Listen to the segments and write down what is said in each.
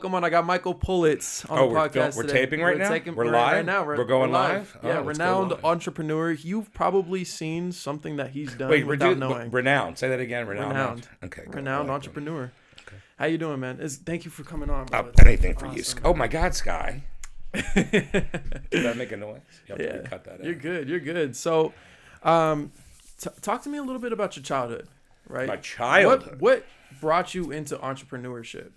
welcome on. I got Michael Politz on the podcast. We're today. taping right now? We're live? Right now. We're going live? Yeah, Oh, renowned entrepreneur. You've probably seen something that he's done without knowing. Renowned. Say that again. Renowned. Okay. Renowned entrepreneur. Okay. How you doing, man? Thank you for coming on. Anything for you. Oh, my God, Sky. Did I make a noise? You have to cut that out. You're good. So, talk to me a little bit about your childhood, right? My childhood? What brought you into entrepreneurship?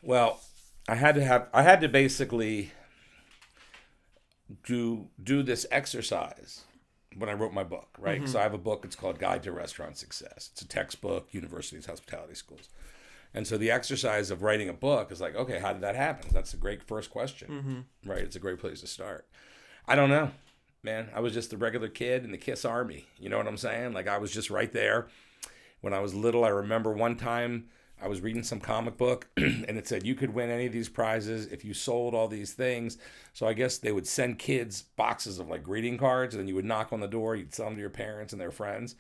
Well, I had to basically do this exercise when I wrote my book, right? Mm-hmm. So I have a book. It's called Guide to Restaurant Success. It's a textbook, universities, hospitality schools. And so the exercise of writing a book is like, okay, how did that happen? That's a great first question, right? It's a great place to start. I don't know, man. I was just a regular kid in the KISS Army. You know what I'm saying? Like I was just right there. When I was little, I remember one time I was reading some comic book and it said you could win any of these prizes if you sold all these things. So I guess they would send kids boxes of like greeting cards and then you would knock on the door. You'd sell them to your parents and their friends.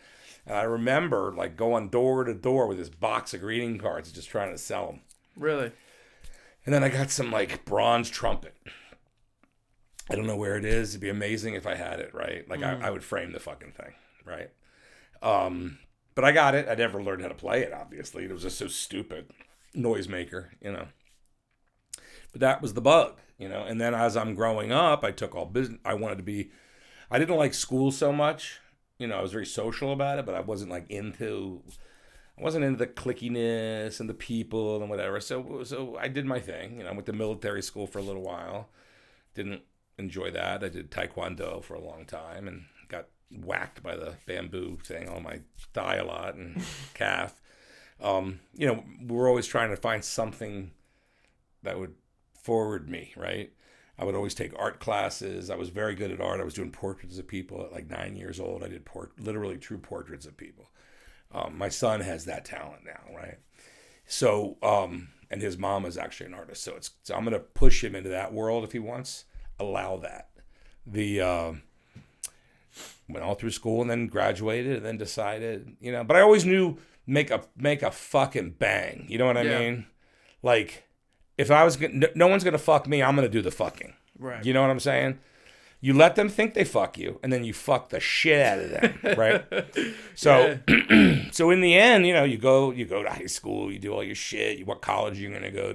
And I remember like going door to door with this box of greeting cards just trying to sell them. Really? And then I got some like bronze trumpet. I don't know where it is. It'd be amazing if I had it, right? Like I would frame the fucking thing, right? But I got it. I never learned how to play it, obviously. It was just so stupid. Noisemaker, you know. But that was the bug, you know. And then as I'm growing up, I took all business. I didn't like school so much. You know, I was very social about it, but I wasn't into the clickiness and the people and whatever. So I did my thing. You know, I went to military school for a little while. Didn't enjoy that. I did Taekwondo for a long time and got whacked by the bamboo thing on my thigh a lot and calf. You know, we're always trying to find something that would forward me, right? I would always take art classes. I was very good at art. I was doing portraits of people at like 9 years old. I did literally true portraits of people. My son has that talent now, right? So, and his mom is actually an artist. So I'm going to push him into that world if he wants. Allow that. Went all through school and then graduated and then decided, you know, but I always knew make a fucking bang. You know what I mean? Like if I was no one's going to fuck me, I'm going to do the fucking. Right. You know what I'm saying? You let them think they fuck you and then you fuck the shit out of them, right? So so in the end, you know, you go to high school, you do all your shit, what college you're going to go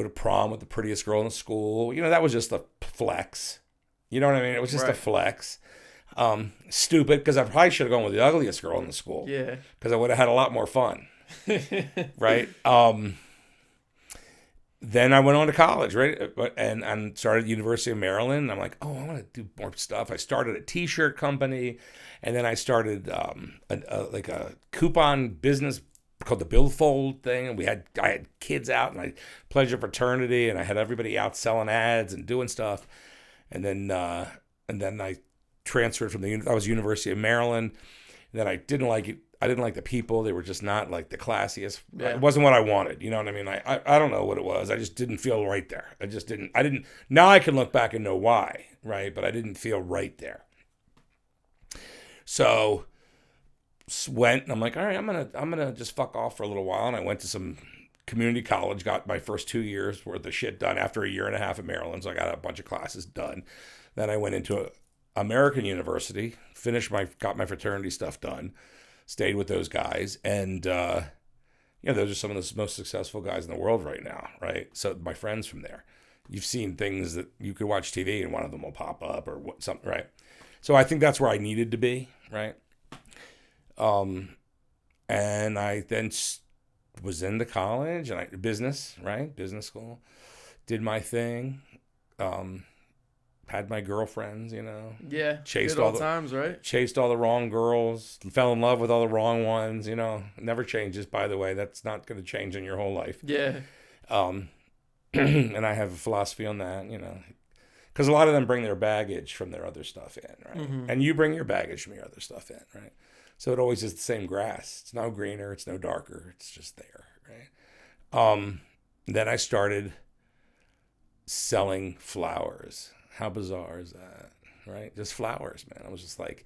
to prom with the prettiest girl in the school. You know, that was just a flex. You know what I mean? It was just a flex. Stupid, because I probably should have gone with the ugliest girl in the school. Yeah. Because I would have had a lot more fun. Right? Then I went on to college, right? And started at the University of Maryland. I'm like, oh, I want to do more stuff. I started a t-shirt company. And then I started a coupon business called the Billfold thing. And I had kids out and I Pleasure Fraternity. And I had everybody out selling ads and doing stuff. And then I transferred from I was University of Maryland. And then I didn't like it. I didn't like the people. They were just not like the classiest. Yeah. It wasn't what I wanted. You know what I mean? I don't know what it was. I just didn't feel right there. I didn't. Now I can look back and know why, right? But I didn't feel right there. So went and I'm like, all right, I'm gonna just fuck off for a little while. And I went to some community college, got my first 2 years worth of shit done after a year and a half at Maryland. So I got a bunch of classes done. Then I went into American University, got my fraternity stuff done, stayed with those guys. And, you know, those are some of the most successful guys in the world right now, right? So my friends from there, you've seen things that you could watch TV and one of them will pop up or something, right? So I think that's where I needed to be, right? And I then was into college and business school, did my thing, had my girlfriends, you know. Yeah. Chased all the times, right? Chased all the wrong girls, fell in love with all the wrong ones, you know. It never changes, by the way. That's not going to change in your whole life. Yeah. And I have a philosophy on that, you know. Because a lot of them bring their baggage from their other stuff in, right? Mm-hmm. And you bring your baggage from your other stuff in, right? So it always is the same grass. It's no greener. It's no darker. It's just there, right? Then I started selling flowers. How bizarre is that, right? Just flowers, man. I was just like,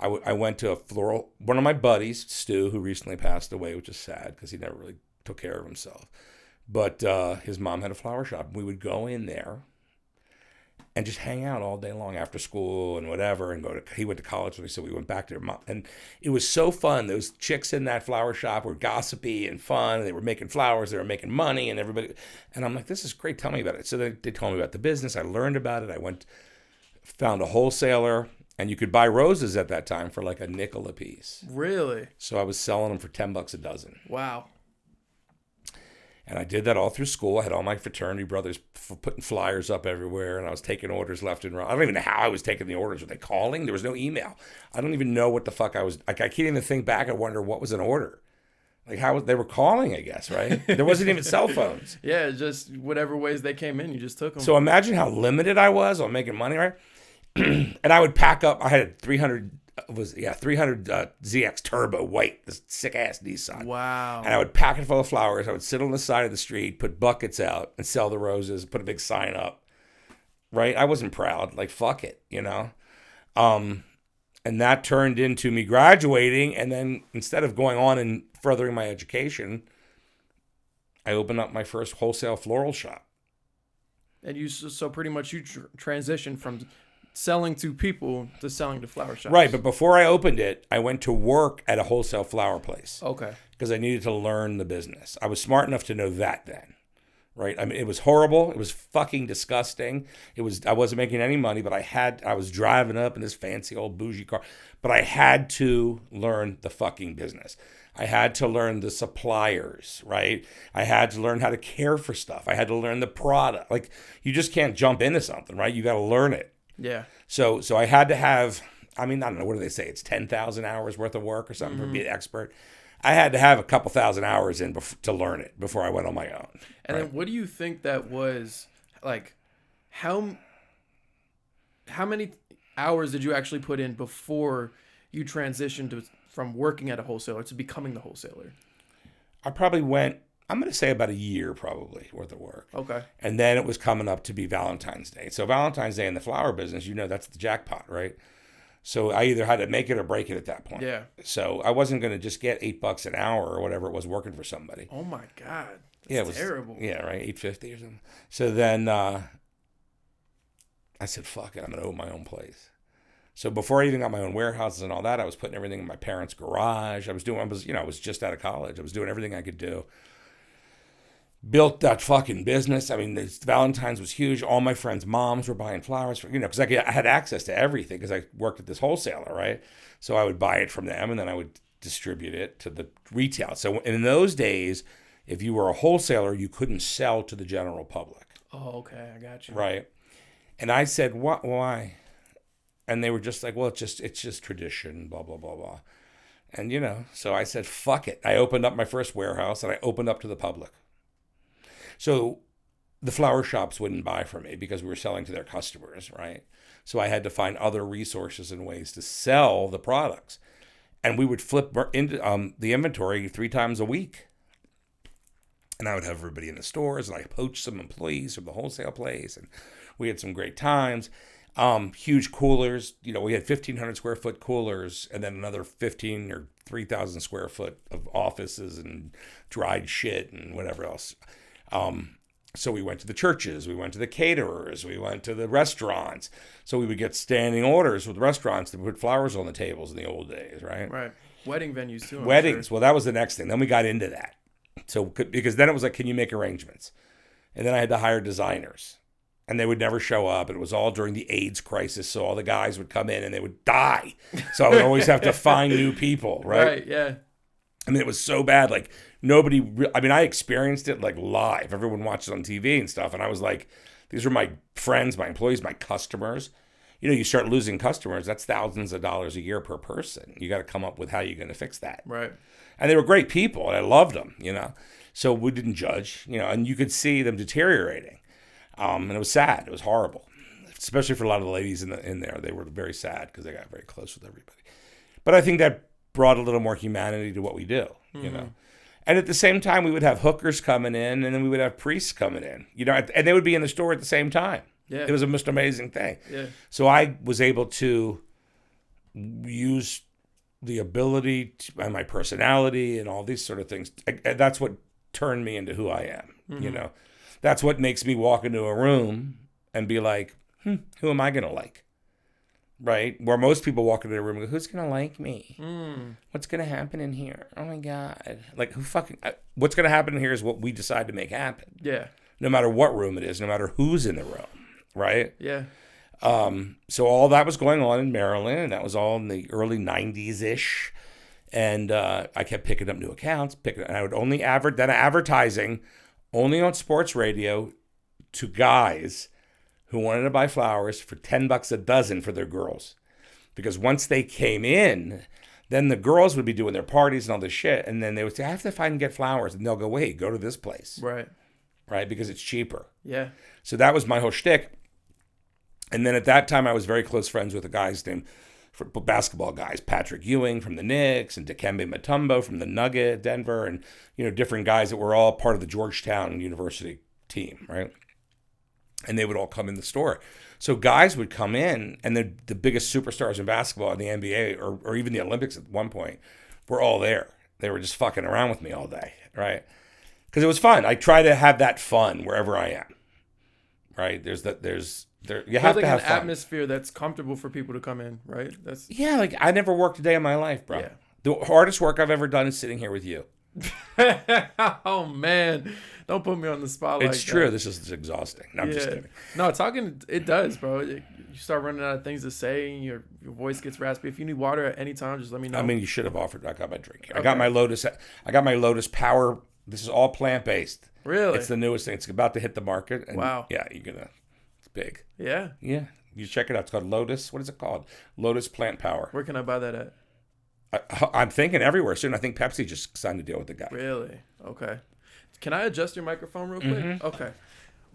I went to one of my buddies, Stu, who recently passed away, which is sad because he never really took care of himself. But his mom had a flower shop. We would go in there and just hang out all day long after school and whatever, and he went to college, so we went back to their mom. And it was so fun. Those chicks in that flower shop were gossipy and fun. They were making flowers. They were making money, and everybody. And I'm like, this is great. Tell me about it. So they told me about the business. I learned about it. I found a wholesaler, and you could buy roses at that time for like a nickel a piece. Really? So I was selling them for $10 a dozen. Wow. And I did that all through school. I had all my fraternity brothers putting flyers up everywhere, and I was taking orders left and right. I don't even know how I was taking the orders. Were they calling? There was no email. I don't even know what the fuck I was. Like, I can't even think back and wonder what was an order. Like, they were calling, I guess, right? There wasn't even cell phones. Yeah, just whatever ways they came in, you just took them. So imagine how limited I was on making money, right? And I would pack up. I had a 300 ZX Turbo white, this sick ass Nissan. Wow. And I would pack it full of flowers. I would sit on the side of the street, put buckets out, and sell the roses. Put a big sign up. Right? I wasn't proud. Like, fuck it, you know. And that turned into me graduating, and then instead of going on and furthering my education, I opened up my first wholesale floral shop. And you so pretty much you transitioned from selling to people to selling to flower shops. Right, but before I opened it, I went to work at a wholesale flower place. Okay. Because I needed to learn the business. I was smart enough to know that then. Right? I mean, it was horrible. It was fucking disgusting. I wasn't making any money, but I was driving up in this fancy old bougie car. But I had to learn the fucking business. I had to learn the suppliers, right? I had to learn how to care for stuff. I had to learn the product. Like, you just can't jump into something, right? You got to learn it. Yeah. So I had to have, I mean, I don't know, what do they say? It's 10,000 hours worth of work or something for being an expert. I had to have a couple thousand hours in to learn it before I went on my own. And then what do you think that was, like, how many hours did you actually put in before you transitioned from working at a wholesaler to becoming the wholesaler? I probably went, I'm going to say about a year probably worth of work. Okay. And then it was coming up to be Valentine's Day. So Valentine's Day in the flower business, that's the jackpot, right? So I either had to make it or break it at that point. Yeah. So I wasn't going to just get $8 an hour or whatever it was working for somebody. Oh my God. Yeah, it was terrible. Yeah, right. $8.50 or something. So then I said, fuck it, I'm going to own my own place. So before I even got my own warehouses and all that, I was putting everything in my parents' garage. I was just out of college. I was doing everything I could do. Built that fucking business. I mean, Valentine's was huge. All my friends' moms were buying flowers for, because I had access to everything because I worked at this wholesaler, right? So I would buy it from them and then I would distribute it to the retail. So in those days, if you were a wholesaler, you couldn't sell to the general public. Oh, okay. I got you. Right. And I said, what? Why? And they were just like, well, it's just tradition, blah, blah, blah, blah. And, so I said, fuck it. I opened up my first warehouse and I opened up to the public. So the flower shops wouldn't buy from me because we were selling to their customers, right? So I had to find other resources and ways to sell the products. And we would flip into the inventory 3 times a week. And I would have everybody in the stores, and I poached some employees from the wholesale place, and we had some great times. Huge coolers, we had 1,500 square foot coolers, and then another 15 or 3,000 square foot of offices and dried shit and whatever else. So we went to the churches, we went to the caterers, we went to the restaurants. So we would get standing orders with restaurants to put flowers on the tables in the old days, right? Right. Wedding venues too. Weddings. Well, that was the next thing. Then we got into that. So because then it was like, can you make arrangements? And then I had to hire designers. And they would never show up. It was all during the AIDS crisis. So all the guys would come in and they would die. So I would always have to find new people, right? Right, yeah. I mean, it was so bad. Like, I experienced it like live. Everyone watched it on TV and stuff. And I was like, these are my friends, my employees, my customers. You start losing customers. That's thousands of dollars a year per person. You got to come up with how you're going to fix that. Right. And they were great people. And I loved them, So we didn't judge, and you could see them deteriorating. And it was sad. It was horrible, especially for a lot of the ladies in there. They were very sad because they got very close with everybody. But I think that brought a little more humanity to what we do, And at the same time, we would have hookers coming in, and then we would have priests coming in, and they would be in the store at the same time. Yeah. It was a most amazing thing. Yeah. So I was able to use the ability and my personality and all these sort of things. That's what turned me into who I am, You know, that's what makes me walk into a room and be like, who am I going to like? Right? Where most people walk into a room and go, who's going to like me? What's going to happen in here? Oh my God. Like, what's going to happen in here is what we decide to make happen. Yeah. No matter what room it is, no matter who's in the room. Right? Yeah. So all that was going on in Maryland, and that was all in the early 90s-ish. And I kept picking up new accounts, and I would only advertising only on sports radio to guys who wanted to buy flowers for $10 a dozen for their girls. Because once they came in, then the girls would be doing their parties and all this shit, and then they would say, I have to find and get flowers. And they'll go, wait, go to this place. Right. Right? Because it's cheaper. Yeah. So that was my whole shtick. And then at that time, I was very close friends with a guy named, basketball guys, Patrick Ewing from the Knicks and Dikembe Mutombo from the Nugget, Denver, and, different guys that were all part of the Georgetown University team, right? And they would all come in the store. So guys would come in, and the biggest superstars in basketball in the NBA or even the Olympics at one point were all there. They were just fucking around with me all day, right? Because it was fun. I try to have that fun wherever I am, right? You have to have an fun. atmosphere that's comfortable for people to come in, right? Yeah, like I never worked a day in my life, bro. Yeah. The hardest work I've ever done is sitting here with you. Oh man, don't put me on the spot like that. It's true. This is exhausting. No, I'm just kidding. No, talking it does, bro. You start running out of things to say, and your voice gets raspy. If you need water at any time, just let me know. I mean, you should have offered. I got my drink here. Okay. I got my Lotus Power. This is all plant based. Really? It's the newest thing. It's about to hit the market. And wow. Yeah, it's big. Yeah. Yeah. You check it out. It's called Lotus. What is it called? Lotus Plant Power. Where can I buy that at? I'm thinking everywhere soon. I think Pepsi just signed a deal with the guy. Really? Okay. Can I adjust your microphone real quick? Okay.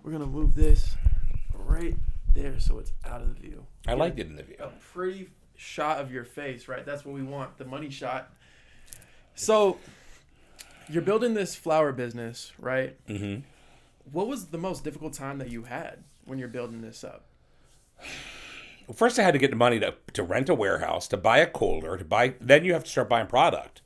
We're going to move this right there so it's out of the view. I like it in the view. A pretty shot of your face, right? That's what we want, the money shot. So you're building this flower business, right? Mm-hmm. What was the most difficult time that you had when you're building this up? Well, first I had to get the money to rent a warehouse, to buy a cooler, then you have to start buying product.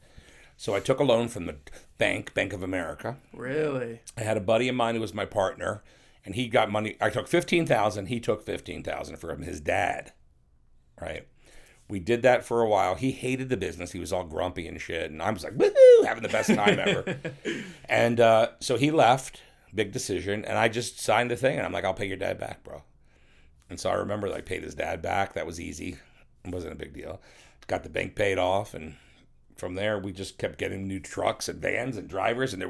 So I took a loan from the Bank of America. Really? I had a buddy of mine who was my partner, and he got money. I took $15,000. He took $15,000 from his dad, right? We did that for a while. He hated the business. He was all grumpy and shit, and I was like, woohoo, having the best time ever. And so he left, big decision, and I just signed the thing, and I'm like, I'll pay your dad back, bro. And so I remember I paid his dad back. That was easy. It wasn't a big deal. Got the bank paid off, and from there we just kept getting new trucks and vans and drivers. And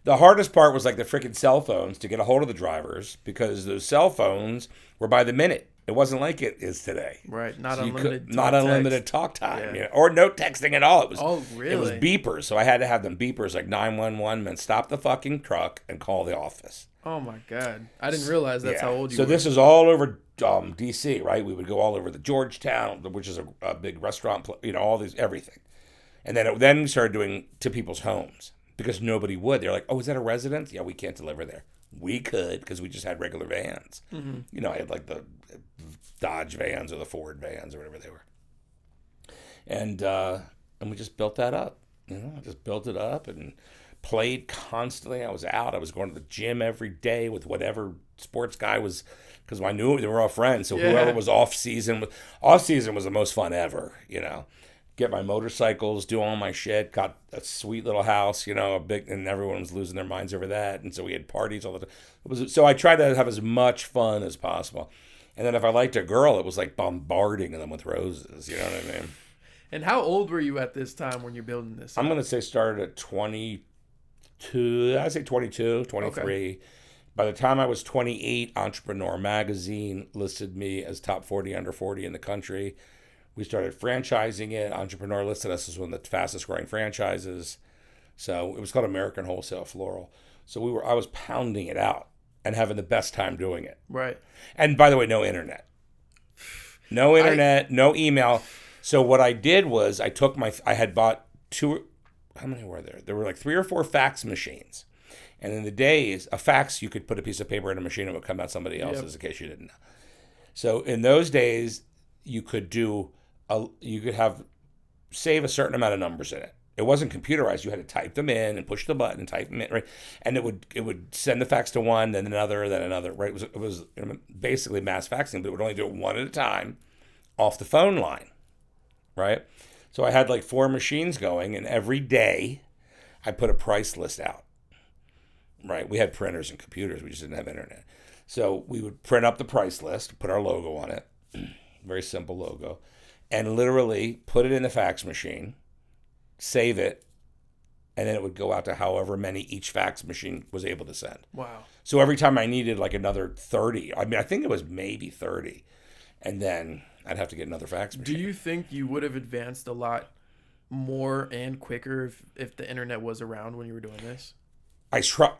the hardest part was like the freaking cell phones to get a hold of the drivers, because those cell phones were by the minute. It wasn't like it is today. Right. Not so unlimited talk time. Yeah. Or no texting at all. It was really? It was beepers. So I had to have them beepers like 911 meant stop the fucking truck and call the office. Oh my God. I didn't realize that's how old you were. So this is all over DC, right? We would go all over the Georgetown, which is a big restaurant, all these, everything. And then we started doing to people's homes, because nobody would. They're like, oh, is that a residence? Yeah, we can't deliver there. We could, because we just had regular vans. Mm-hmm. I had like the Dodge vans or the Ford vans or whatever they were. And we just built that up. I just built it up and played constantly. I was out. I was going to the gym every day with whatever sports guy was, because I knew they were all friends. So whoever was off season was the most fun ever, Get my motorcycles, do all my shit, got a sweet little house, a big, and everyone was losing their minds over that. And so we had parties all the time. So I tried to have as much fun as possible. And then if I liked a girl, it was like bombarding them with roses, you know what I mean? And how old were you at this time when you're building this? I'm going to say started at 22. I'd say 22, 23. Okay. By the time I was 28, Entrepreneur Magazine listed me as top 40 under 40 in the country. We started franchising it. Entrepreneur listed us as one of the fastest growing franchises. So it was called American Wholesale Floral. So I was pounding it out and having the best time doing it. Right. And by the way, no internet. No internet, no email. So what I did was I had bought how many were there? There were like 3 or 4 fax machines. And in the days, a fax, you could put a piece of paper in a machine and it would come out somebody else's, in case you didn't know. So in those days, you could save a certain amount of numbers in it. It wasn't computerized. You had to type them in and push the button and type them in, right? And it would send the fax to one, then another, right? It was basically mass faxing, but it would only do it one at a time off the phone line, right? So I had like 4 machines going, and every day I put a price list out, right? We had printers and computers. We just didn't have internet. So we would print up the price list, put our logo on it, very simple logo, and literally put it in the fax machine, save it, and then it would go out to however many each fax machine was able to send. Wow. So every time I needed like another 30, I mean, I think it was maybe 30, and then I'd have to get another fax machine. Do you think you would have advanced a lot more and quicker if the internet was around when you were doing this?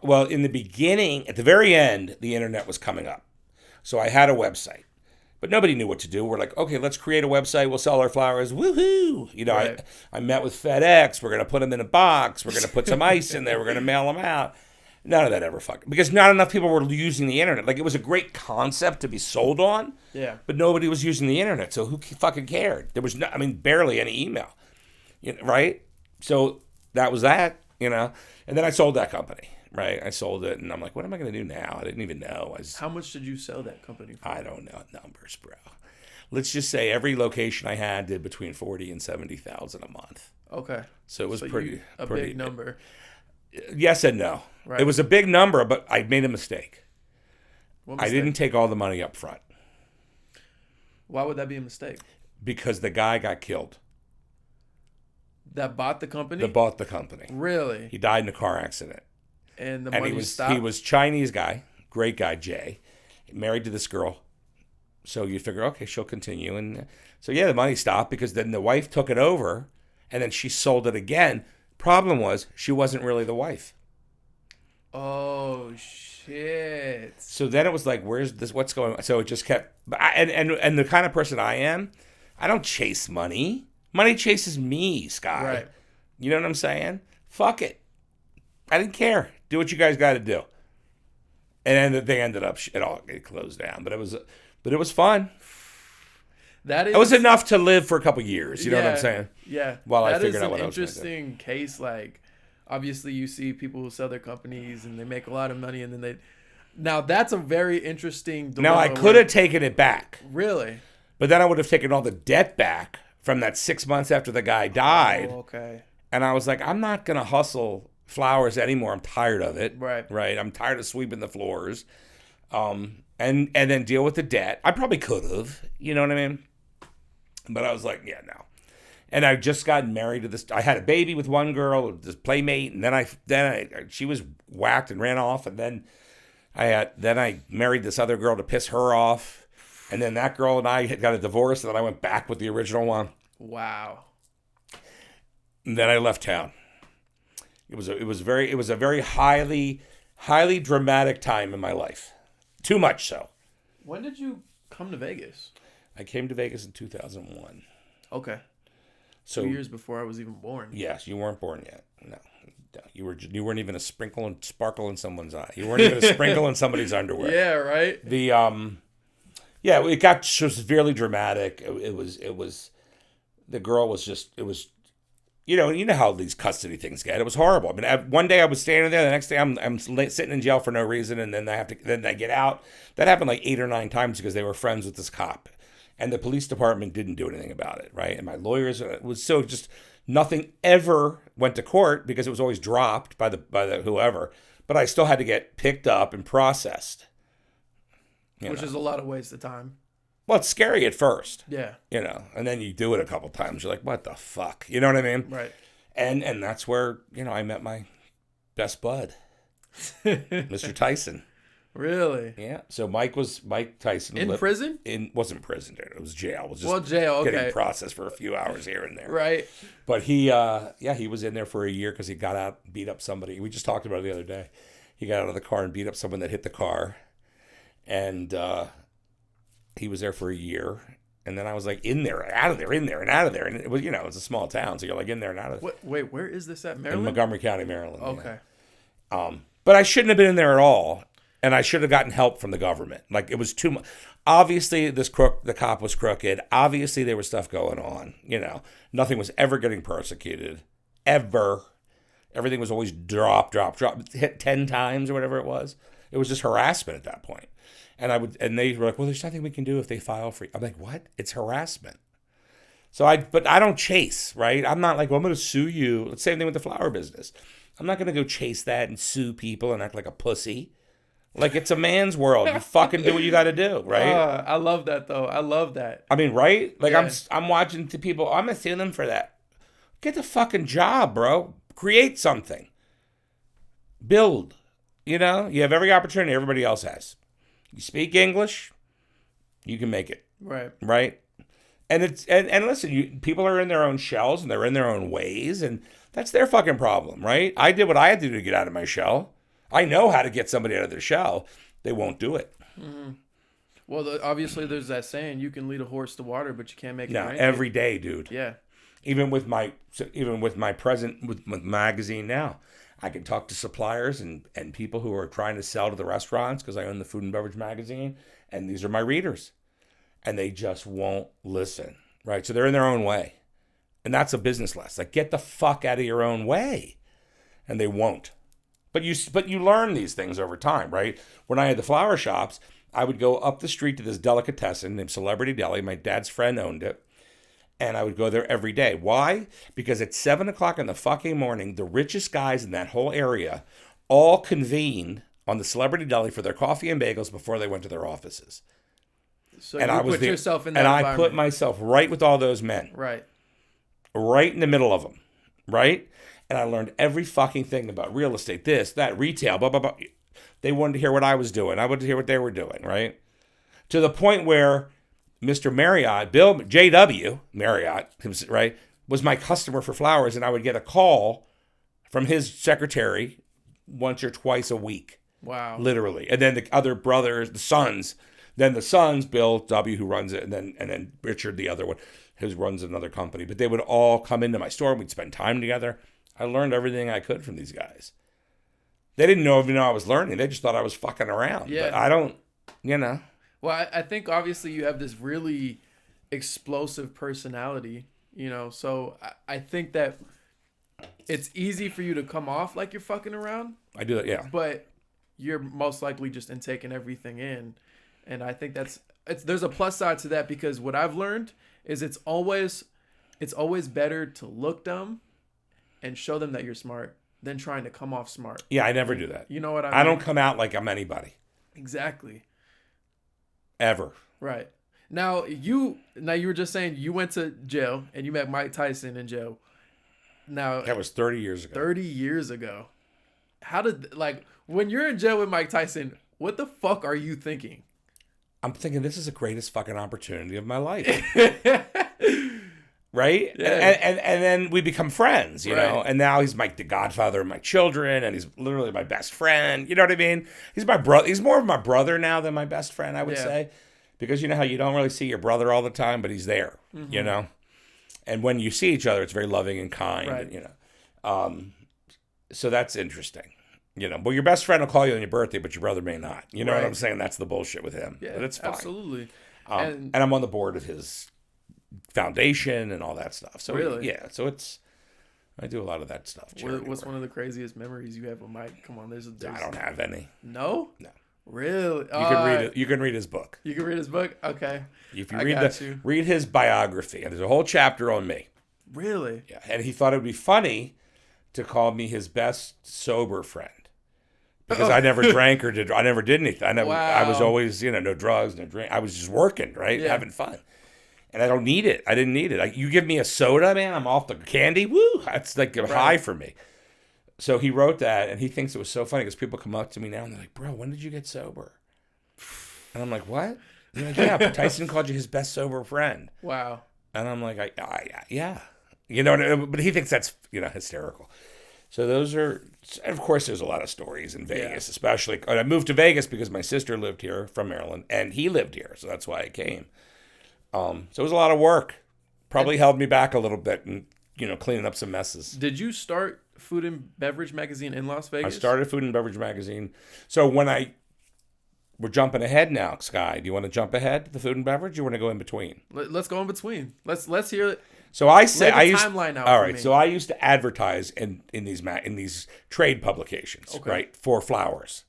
Well, in the beginning, at the very end, the internet was coming up. So I had a website, but nobody knew what to do. We're like, okay, let's create a website. We'll sell our flowers. Woohoo! You know, Right. I met with FedEx. We're going to put them in a box. We're going to put some ice in there. We're going to mail them out. None of that ever fucking, because not enough people were using the internet. Like, it was a great concept to be sold on. Yeah. But nobody was using the internet. So who fucking cared? There was barely any email, right? So that was that, and then I sold that company, right? I sold it, and I'm like, what am I going to do now? I didn't even know. How much did you sell that company for? I don't know numbers, bro. Let's just say every location I had did between 40 and 70,000 a month. Okay. So it was pretty big number. Yes and no. Right. It was a big number, but I made a mistake. What I mistake? didn't take all the money up front Why would that be a mistake? because the guy got killed. That bought the company? That bought the company. Really? He died in a car accident. And the And money stopped? he was Chinese guy, great guy, Jay, married to this girl. So you figure, okay, she'll continue. And so, yeah, the money stopped because then the wife took it over and then she sold it again. Problem was, she wasn't really the wife. Oh, shit. So then it was like, where's this? What's going on? So it just kept, and the kind of person I am, I don't chase money. Money chases me, Sky. Right. You know what I'm saying? Fuck it. I didn't care. Do what you guys got to do. And then they ended up, it closed down. But it was fun. It was enough to live for a couple years. You know what I'm saying? Yeah. While I figured out what I was That going is to an do. interesting case. Like, obviously, you see people who sell their companies and they make a lot of money, and then they. Now that's a very interesting dilemma. Now I could have taken it back, Really? but then I would have taken all the debt back from that 6 months after the guy died. Oh, okay. And I was like, I'm not gonna hustle flowers anymore. I'm tired of it. Right. Right. I'm tired of sweeping the floors. And then deal with the debt. I probably could have. You know what I mean? But I was like, yeah, no. And I just got married to this. I had a baby with one girl, this playmate, and then she was whacked and ran off, and then I married this other girl to piss her off, and then that girl and I got a divorce, and then I went back with the original one. Wow. And then I left town. It was a very highly dramatic time in my life. Too much so. When did you come to Vegas? I came to Vegas in 2001. Okay. So 2 years before I was even born. yes, you weren't born yet. No, you weren't even a sprinkle and sparkle in someone's eye. You weren't even a sprinkle in somebody's underwear. Yeah. Right. It got severely dramatic. It was the girl was just, it was, you know how these custody things get. It was horrible. I mean, one day I was standing there, the next day I'm sitting in jail for no reason, and then I get out. That happened like 8 or 9 times because they were friends with this cop, and the police department didn't do anything about it, right? And my lawyers, it was so just nothing ever went to court because it was always dropped by the whoever. But I still had to get picked up and processed. Which is a lot of waste of time. Well, it's scary at first. Yeah. And then you do it a couple times. You're like, what the fuck? You know what I mean? Right. And that's where, I met my best bud, Mr. Tyson. Really? Yeah. So Mike Tyson. In prison? Wasn't prison, dude. It was jail. It was just jail, okay. getting processed for a few hours here and there. Right. But he was in there for a year because he got out and beat up somebody. We just talked about it the other day. He got out of the car and beat up someone that hit the car. And he was there for a year. And then I was like, in there, out of there, in there, and out of there. And it was, it's a small town. So you're like in there and out of there. Wait, where is this at? In Maryland? Montgomery County, Maryland. Okay. Yeah. But I shouldn't have been in there at all. And I should have gotten help from the government. Like, it was too much. Obviously, the cop was crooked. Obviously, there was stuff going on. Nothing was ever getting prosecuted. ever. Everything was always drop, hit 10 times or whatever it was. It was just harassment at that point. And they were like, well, there's nothing we can do if they file for you. I'm like, what? It's harassment. But I don't chase, right? I'm not like, well, I'm going to sue you. Same thing with the flower business. I'm not going to go chase that and sue people and act like a pussy. Like, it's a man's world. You fucking do what you got to do, right? I love that, though. I love that. I mean, right? Like, Yeah. I'm watching the people. I'm going to sue them for that. Get the fucking job, bro. Create something. Build. You know? You have every opportunity everybody else has. You speak English, you can make it. Right. Right? And listen, people are in their own shells and they're in their own ways, and that's their fucking problem, right? I did what I had to do to get out of my shell. I know how to get somebody out of their shell. They won't do it. Mm-hmm. Well, obviously, there's that saying: you can lead a horse to water, but you can't make it drink. Every day, dude. Yeah. Even with my present with magazine now, I can talk to suppliers and people who are trying to sell to the restaurants because I own the food and beverage magazine, and these are my readers. And they just won't listen, right? So they're in their own way. And that's a business lesson. Like, get the fuck out of your own way. And they won't. But you learn these things over time, right? When I had the flower shops, I would go up the street to this delicatessen named Celebrity Deli. My dad's friend owned it. And I would go there every day. Why? Because at 7 o'clock in the fucking morning, the richest guys in that whole area all convened on the Celebrity Deli for their coffee and bagels before they went to their offices. So and you put yourself in that environment. I put myself right with all those men. Right. Right in the middle of them. Right? And I learned every fucking thing about real estate, this, that, retail, blah, blah, blah. They wanted to hear what I was doing. I wanted to hear what they were doing, right? To the point where Mr. Marriott, Bill J.W. Marriott, right, was my customer for flowers, and I would get a call from his secretary once or twice a week. Wow. Literally. And then the other brothers, the sons, Bill W., who runs it, and then Richard, the other one, who runs another company. But they would all come into my store, and we'd spend time together. I learned everything I could from these guys. They didn't even know I was learning. They just thought I was fucking around. Yeah. But I don't, you know. Well, I think obviously you have this really explosive personality, you know, so I think that it's easy for you to come off like you're fucking around. I do that, yeah. But you're most likely just taking everything in. And I think there's a plus side to that, because what I've learned is it's always better to look dumb and show them that you're smart than trying to come off smart. Yeah, I never do that. You know what I mean? I don't come out like I'm anybody. Exactly. Ever. Right. Now you were just saying you went to jail and you met Mike Tyson in jail. Now that was 30 years ago. 30 years ago. How did, like, when you're in jail with Mike Tyson, what the fuck are you thinking? I'm thinking this is the greatest fucking opportunity of my life. Right? Yeah. And then we become friends, you know? And now he's the godfather of my children, and he's literally my best friend. You know what I mean? He's my brother. He's more of my brother now than my best friend, I would say. Because you know how you don't really see your brother all the time, but he's there, you know? And when you see each other, it's very loving and kind, and, you know? So that's interesting. You know, well, your best friend will call you on your birthday, but your brother may not. You know what I'm saying? That's the bullshit with him. Yeah, but it's fine. Absolutely. And I'm on the board of his foundation and all that stuff. So really? Yeah. So I do a lot of that stuff. What's one of the craziest memories you have with Mike? Come on, there's I don't have any. No? No. Really? You can read his book. You can read his book? Okay. If you read his biography, and there's a whole chapter on me. Really? Yeah. And he thought it would be funny to call me his best sober friend. Because I never drank I never did anything. I was always, you know, no drugs, no drink. I was just working, right? Yeah. Having fun. And I don't need it. I didn't need it. You give me a soda, man, I'm off the candy. Woo! That's like a high for me. So he wrote that, and he thinks it was so funny because people come up to me now and they're like, bro, when did you get sober? And I'm like, what? And they're like, yeah, but Tyson called you his best sober friend. Wow. And I'm like, yeah. You know, but he thinks that's, you know, hysterical. So those are, of course, there's a lot of stories in Vegas, especially. I moved to Vegas because my sister lived here from Maryland, and he lived here, so that's why I came. So it was a lot of work. Probably held me back a little bit, and you know, cleaning up some messes. Did you start Food and Beverage Magazine in Las Vegas? I started Food and Beverage Magazine. So we're jumping ahead now, Sky. Do you want to jump ahead to the Food and Beverage? Or you want to go in between? Let's go in between. Let's hear it. So I say Lay the timeline out all for right. me. So I used to advertise in these trade publications, Okay. right, for flowers.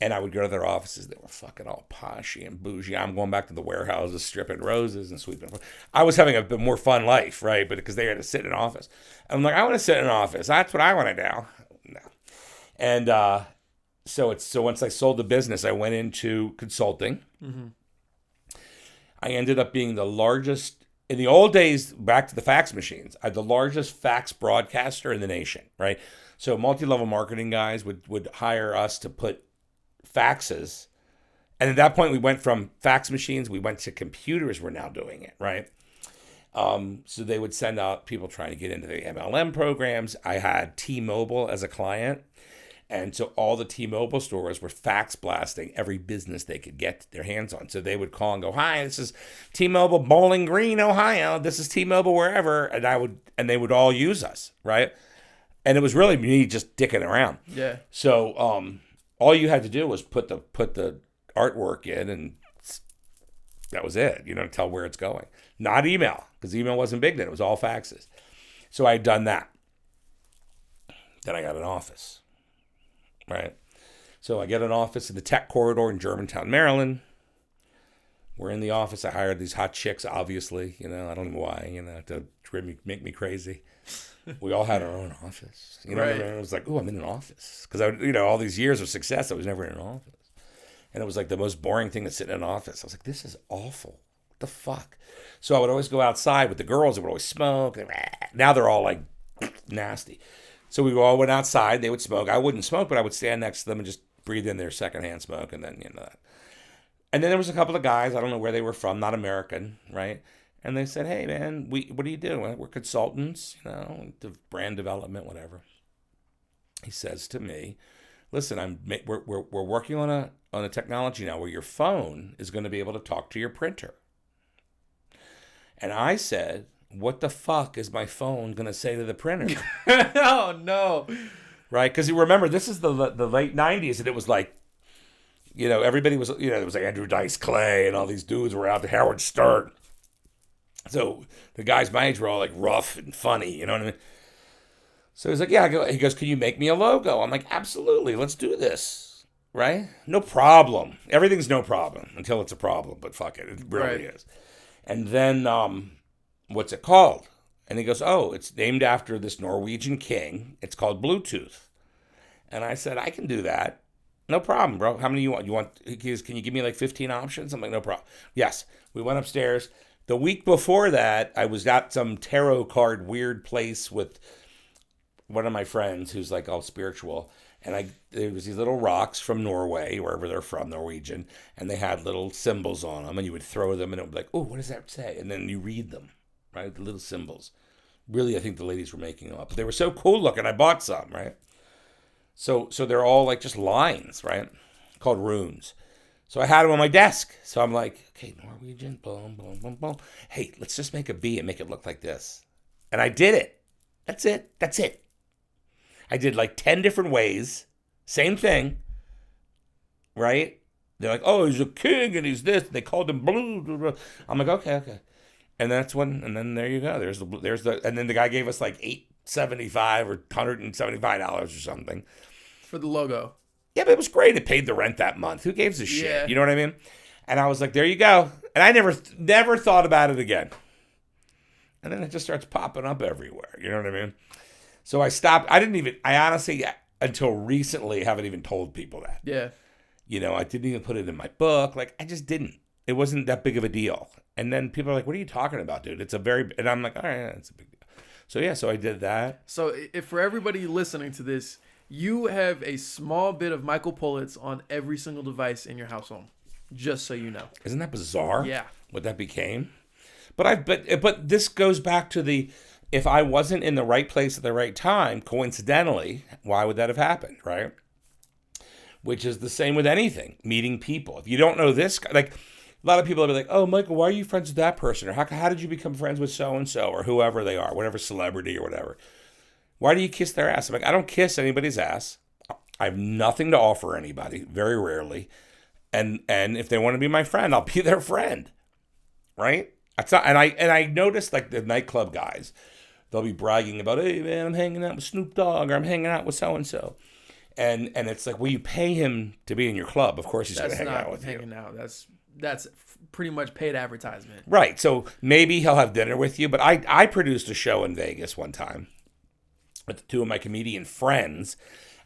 And I would go to their offices. They were fucking all poshy and bougie. I'm going back to the warehouses, stripping roses and sweeping. I was having a bit more fun life, right? But because they had to sit in an office. I'm like, I want to sit in an office. That's what I want to do. No. And so once I sold the business, I went into consulting. Mm-hmm. I ended up being the largest, in the old days, back to the fax machines, I had the largest fax broadcaster in the nation, right? So multi-level marketing guys would hire us to put faxes. And at that point, we went from fax machines, we went to computers were now doing it, right? So they would send out people trying to get into the MLM programs. I had T-Mobile as a client. And so all the T-Mobile stores were fax blasting every business they could get their hands on. So they would call and go, "Hi, this is T-Mobile Bowling Green, Ohio. This is T-Mobile wherever." And they would all use us, right? And it was really me just dicking around. Yeah. So all you had to do was put the artwork in, and that was it. You know, tell where it's going. Not email, because email wasn't big then. It was all faxes. So I had done that. Then I got an office. Right. So I get an office in the tech corridor in Germantown, Maryland. We're in the office. I hired these hot chicks, obviously. You know, I don't know why, to make me crazy. We all had our own office. You know what I mean? It was like, I'm in an office. Because, all these years of success, I was never in an office. And it was like the most boring thing to sit in an office. I was like, this is awful. What the fuck? So I would always go outside with the girls. They would always smoke. Now they're all like nasty. So we all went outside. They would smoke. I wouldn't smoke, but I would stand next to them and just breathe in their secondhand smoke, and then that. And then there was a couple of guys. I don't know where they were from, not American, right? And they said, "Hey, man, what do you do? We're consultants, brand development, whatever." He says to me, "Listen, we're working on a technology now where your phone is going to be able to talk to your printer." And I said, "What the fuck is my phone going to say to the printer?" Oh, no. Right? Because you remember, this is the late 90s, and it was like, everybody was, there was like Andrew Dice Clay, and all these dudes were out to Howard Stern. So the guys my age were all like rough and funny, you know what I mean? So he's like, yeah, he goes, "Can you make me a logo?" I'm like, "Absolutely, let's do this." Right? No problem. Everything's no problem until it's a problem, but fuck it. It really is. And then, what's it called? And he goes, "Oh, it's named after this Norwegian king. It's called Bluetooth." And I said, "I can do that. No problem, bro. How many you want? He goes, "Can you give me like 15 options?" I'm like, "No problem." Yes. We went upstairs. The week before that, I was at some tarot card weird place with one of my friends who's like all spiritual. And there was these little rocks from Norway, wherever they're from, Norwegian. And they had little symbols on them. And you would throw them and it would be like, "Oh, what does that say?" And then you read them. Right? The little symbols. Really, I think the ladies were making them up. But they were so cool looking, I bought some, right? So they're all like just lines, right? Called runes. So I had them on my desk. So I'm like, okay, Norwegian, boom, boom, boom, boom. Hey, let's just make a B and make it look like this. And I did it. That's it. I did like 10 different ways. Same thing. Right? They're like, "Oh, he's a king and he's this." They called him blue. I'm like, okay. And and then there you go. And then the guy gave us like $875 or $175 or something For the logo. Yeah, but it was great. It paid the rent that month. Who gives a shit? Yeah. You know what I mean? And I was like, there you go. And I never thought about it again. And then it just starts popping up everywhere. You know what I mean? So I stopped. I honestly, until recently, haven't even told people that. Yeah. I didn't even put it in my book. Like, I just didn't. It wasn't that big of a deal. And then people are like, "What are you talking about, dude? And I'm like, all right, it's a big deal." So yeah, so I did that. So if for everybody listening to this, you have a small bit of Michael Politz on every single device in your household, just so you know. Isn't that bizarre? Yeah. What that became? But this goes back to if I wasn't in the right place at the right time, coincidentally, why would that have happened, right? Which is the same with anything, meeting people. If you don't know this guy, like a lot of people will be like, "Oh, Michael, why are you friends with that person?" Or how did you become friends with so-and-so or whoever they are, whatever celebrity or whatever. Why do you kiss their ass? I'm like, I don't kiss anybody's ass. I have nothing to offer anybody, very rarely. And if they want to be my friend, I'll be their friend, right? That's not, and I noticed like the nightclub guys, they'll be bragging about, hey man, I'm hanging out with Snoop Dogg, or I'm hanging out with so and so, and it's like, well, you pay him to be in your club, of course he's going to hang out with you. That's not hanging out. That's pretty much paid advertisement. Right. So maybe he'll have dinner with you, but I produced a show in Vegas one time with two of my comedian friends.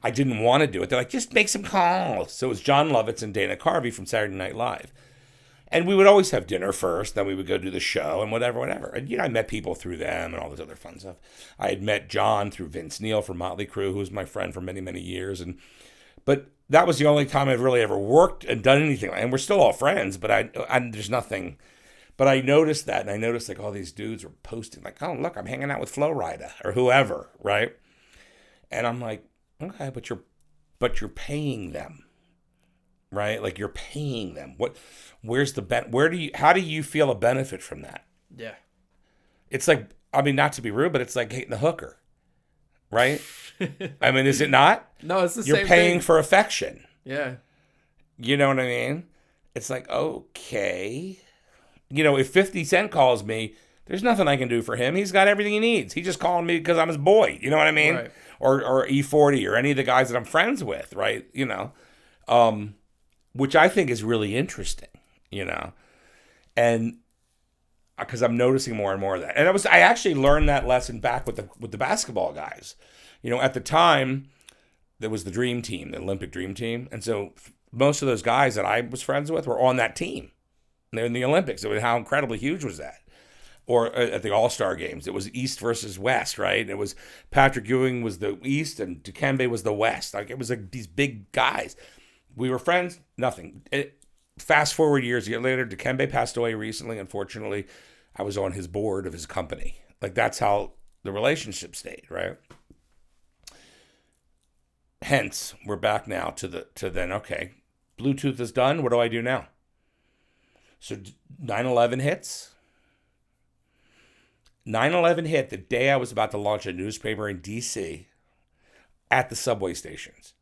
I didn't want to do it. They're like, just make some calls. So it was John Lovitz and Dana Carvey from Saturday Night Live. And we would always have dinner first, then we would go do the show and whatever. And, I met people through them and all this other fun stuff. I had met John through Vince Neil from Motley Crue, who was my friend for many, many years. But that was the only time I've really ever worked and done anything. And we're still all friends, but there's nothing. But I noticed that, and I noticed like all these dudes were posting like, oh, look, I'm hanging out with Flo Rida or whoever, right? And I'm like, okay, but you're paying them. Right? Like you're paying them. Where's the how do you feel a benefit from that? Yeah. It's like, I mean, not to be rude, but it's like hating the hooker. Right? I mean, is it not? No, it's the same thing. You're paying for affection. Yeah. You know what I mean? It's like, okay. If 50 Cent calls me, there's nothing I can do for him. He's got everything he needs. He's just calling me because I'm his boy. You know what I mean? Right. Or E40 or any of the guys that I'm friends with, right? Which I think is really interesting, and because I'm noticing more and more of that. And I actually learned that lesson back with the basketball guys. At the time, there was the Dream Team, the Olympic Dream Team. And so most of those guys that I was friends with were on that team. They're in the Olympics. I mean, how incredibly huge was that? Or at the All-Star games, it was East versus West, right? It was Patrick Ewing was the East and Dikembe was the West. Like it was like these big guys. We were friends, nothing. Fast forward years, a year later, Dikembe passed away recently. Unfortunately, I was on his board of his company. Like that's how the relationship stayed, right? Hence, we're back now to then, okay, Bluetooth is done. What do I do now? So 9/11 hits. 9/11 hit the day I was about to launch a newspaper in D.C. at the subway stations.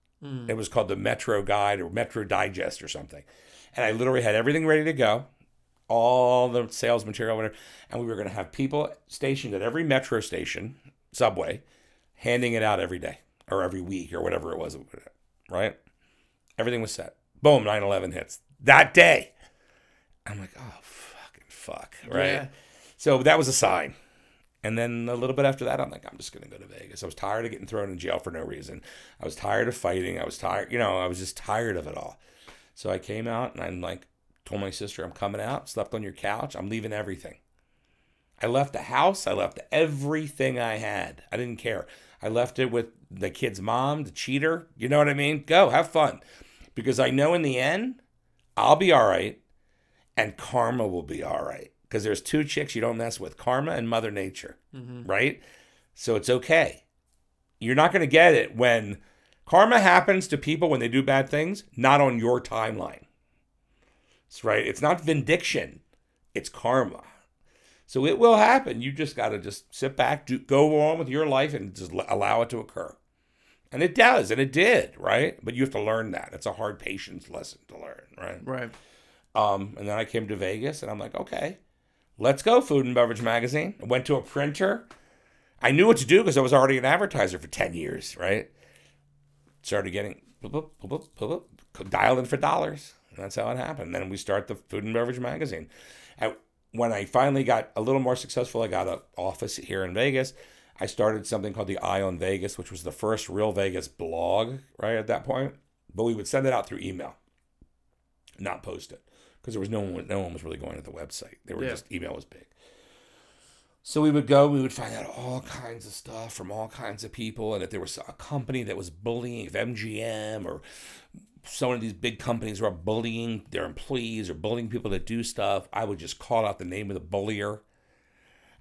It was called the Metro Guide or Metro Digest or something. And I literally had everything ready to go, all the sales material, whatever. And we were going to have people stationed at every metro station, subway, handing it out every day or every week or whatever it was, right? Everything was set. Boom, 9/11 hits. That day. I'm like, oh, fucking fuck, right? Yeah. So that was a sign. And then a little bit after that, I'm like, I'm just going to go to Vegas. I was tired of getting thrown in jail for no reason. I was tired of fighting. I was tired, I was just tired of it all. So I came out and I'm like, told my sister, I'm coming out, slept on your couch. I'm leaving everything. I left the house. I left everything I had. I didn't care. I left it with the kid's mom, the cheater. You know what I mean? Go, have fun. Because I know in the end, I'll be all right and karma will be all right. Because there's two chicks you don't mess with, karma and Mother Nature, right? So it's okay. You're not going to get it when karma happens to people when they do bad things, not on your timeline. That's right. It's not vindication. It's karma. So it will happen. You just got to just sit back, go on with your life and just allow it to occur. And it does, and it did, right? But you have to learn that. It's a hard patience lesson to learn, right? Right. And then I came to Vegas, and I'm like, okay. Let's go, Food and Beverage Magazine. I went to a printer. I knew what to do because I was already an advertiser for 10 years, right? Started getting dialed in for dollars. And that's how it happened. Then we start the Food and Beverage Magazine. And when I finally got a little more successful, I got an office here in Vegas. I started something called the Eye on Vegas, which was the first real Vegas blog, right, at that point. But we would send it out through email, not post it. Because there was no one was really going to the website. They were just, email was big. So we would go, we would find out all kinds of stuff from all kinds of people. And if there was a company that was bullying, if MGM or some of these big companies were bullying their employees or bullying people that do stuff, I would just call out the name of the bullier.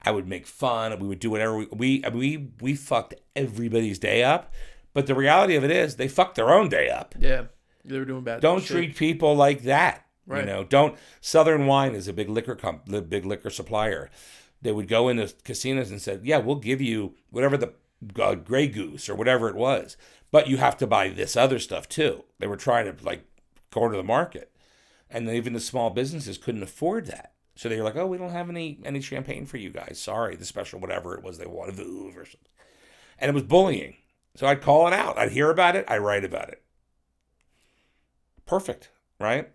I would make fun. We would do whatever. We fucked everybody's day up. But the reality of it is they fucked their own day up. Yeah, they were doing bad. Don't treat people like that. Right. Don't. Southern Wine is a big big liquor supplier. They would go into casinos and said, yeah, we'll give you whatever the Grey Goose or whatever it was, but you have to buy this other stuff too. They were trying to go to the market, and even the small businesses couldn't afford that. So they were like, oh, we don't have any champagne for you guys. Sorry, the special whatever it was they wanted, the Oeuvre or something. And it was bullying. So I'd call it out. I'd hear about it. I'd write about it. Perfect, right?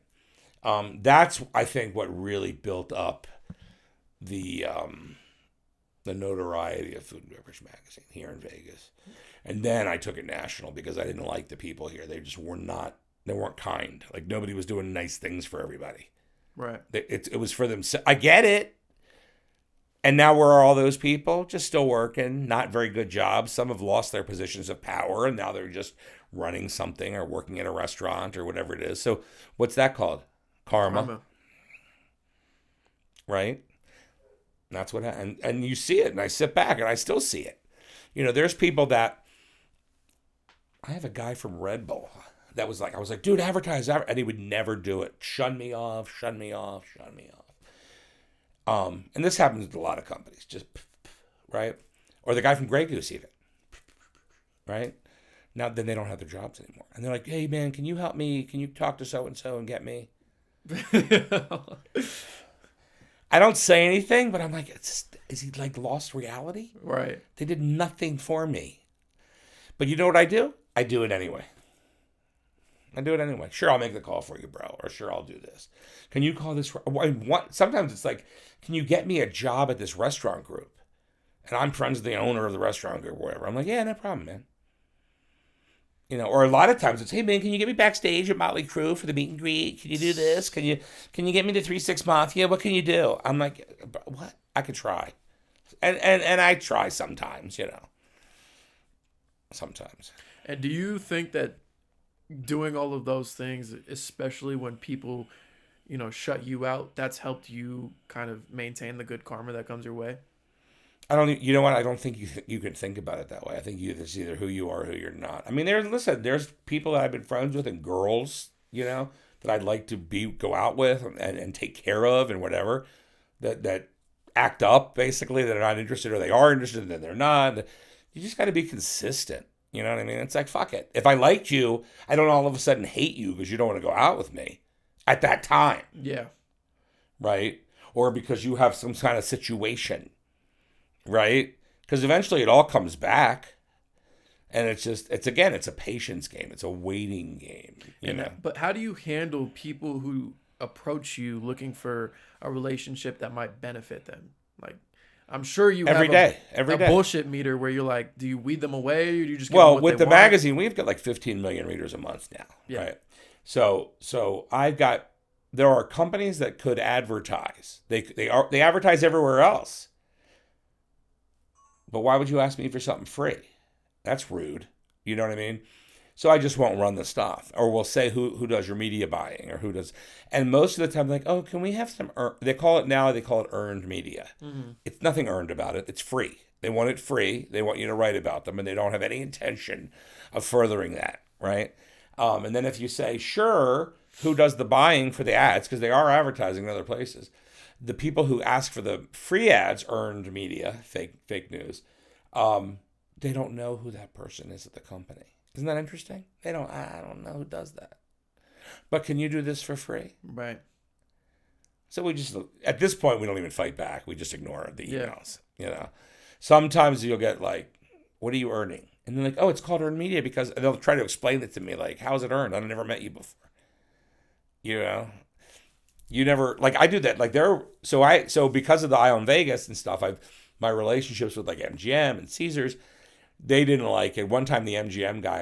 That's, I think, what really built up the notoriety of Food and Beverage Magazine here in Vegas. And then I took it national because I didn't like the people here. They just they weren't kind. Like, nobody was doing nice things for everybody. Right. It was for them. I get it. And now where are all those people? Just still working, not very good jobs. Some have lost their positions of power, and now they're just running something or working at a restaurant or whatever it is. So what's that called? Karma. Right? And that's what happened. And you see it, and I sit back, and I still see it. You know, there's people that... I have a guy from Red Bull that was like, I was like, dude, advertise. And he would never do it. Shun me off. And this happens with a lot of companies, just, right? Or the guy from Grey Goose even, right? Now, then they don't have their jobs anymore. And they're like, hey, man, can you help me? Can you talk to so-and-so and get me? I don't say anything, but I'm like, is he like lost reality? Right. They did nothing for me. But you know what I do? I do it anyway. Sure, I'll make the call for you, bro. Or sure, I'll do this. Can you call this? Sometimes it's like, can you get me a job at this restaurant group? And I'm friends with the owner of the restaurant group or whatever. I'm like, yeah, no problem, man. You know, or a lot of times it's, hey, man, can you get me backstage at Motley Crue for the meet and greet? Can you do this? Can you get me to 3-6 Mafia? What can you do? I'm like, what? I could try. And I try sometimes, you know. Sometimes. And do you think that doing all of those things, especially when people, you know, shut you out, that's helped you kind of maintain the good karma that comes your way? You know what? I don't think you can think about it that way. I think it's either who you are or who you're not. I mean, there's people that I've been friends with and girls, you know, that I'd like to go out with and take care of and whatever, that act up basically, that are not interested, or they are interested and then they're not. You just got to be consistent. You know what I mean? It's like, fuck it. If I liked you, I don't all of a sudden hate you because you don't want to go out with me at that time. Yeah. Right? Or because you have some kind of situation. Right? Because eventually it all comes back. And it's a patience game. It's a waiting game. You know? But how do you handle people who approach you looking for a relationship that might benefit them? Like, I'm sure you every have a day. Bullshit meter where you're like, do you weed them away, or do you just give well, them what with they the want? magazine, we've got like 15 million readers a month now, right? So there are companies that could advertise. They advertise everywhere else. But why would you ask me for something free? That's rude. You know what I mean? So I just won't run the stuff. Or we'll say who does your media buying, or who does. And most of the time, like, oh, can we have some, they call it earned media. Mm-hmm. It's nothing earned about it. It's free. They want it free. They want you to write about them, and they don't have any intention of furthering that, right? And then if you say, sure, who does the buying for the ads, because they are advertising in other places. The people who ask for the free ads, earned media, fake news, they don't know who that person is at the company. Isn't that interesting? I don't know who does that. But can you do this for free? Right. So we just, at this point, we don't even fight back. We just ignore the emails, you know. Sometimes you'll get like, what are you earning? And they're like, oh, it's called earned media because, and they'll try to explain it to me like, how is it earned? I've never met you before. You know? You never, like, I do that. Like, so because of the Island Vegas and stuff, my relationships with like MGM and Caesars, they didn't like it. One time the MGM guy,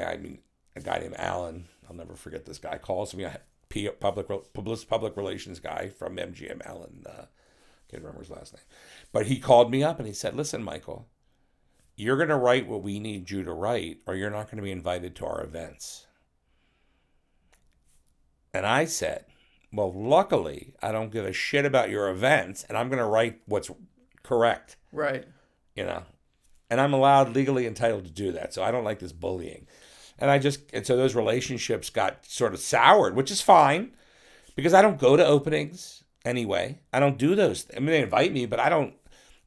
a guy named Alan, I'll never forget this guy, calls me, a public relations guy from MGM, Alan, can't remember his last name. But he called me up and he said, listen, Michael, you're going to write what we need you to write, or you're not going to be invited to our events. And I said, well, luckily, I don't give a shit about your events, and I'm going to write what's correct. Right. You know? And I'm legally entitled to do that. So I don't like this bullying. And so those relationships got sort of soured, which is fine, because I don't go to openings anyway. I don't do those. I mean, they invite me, but I don't.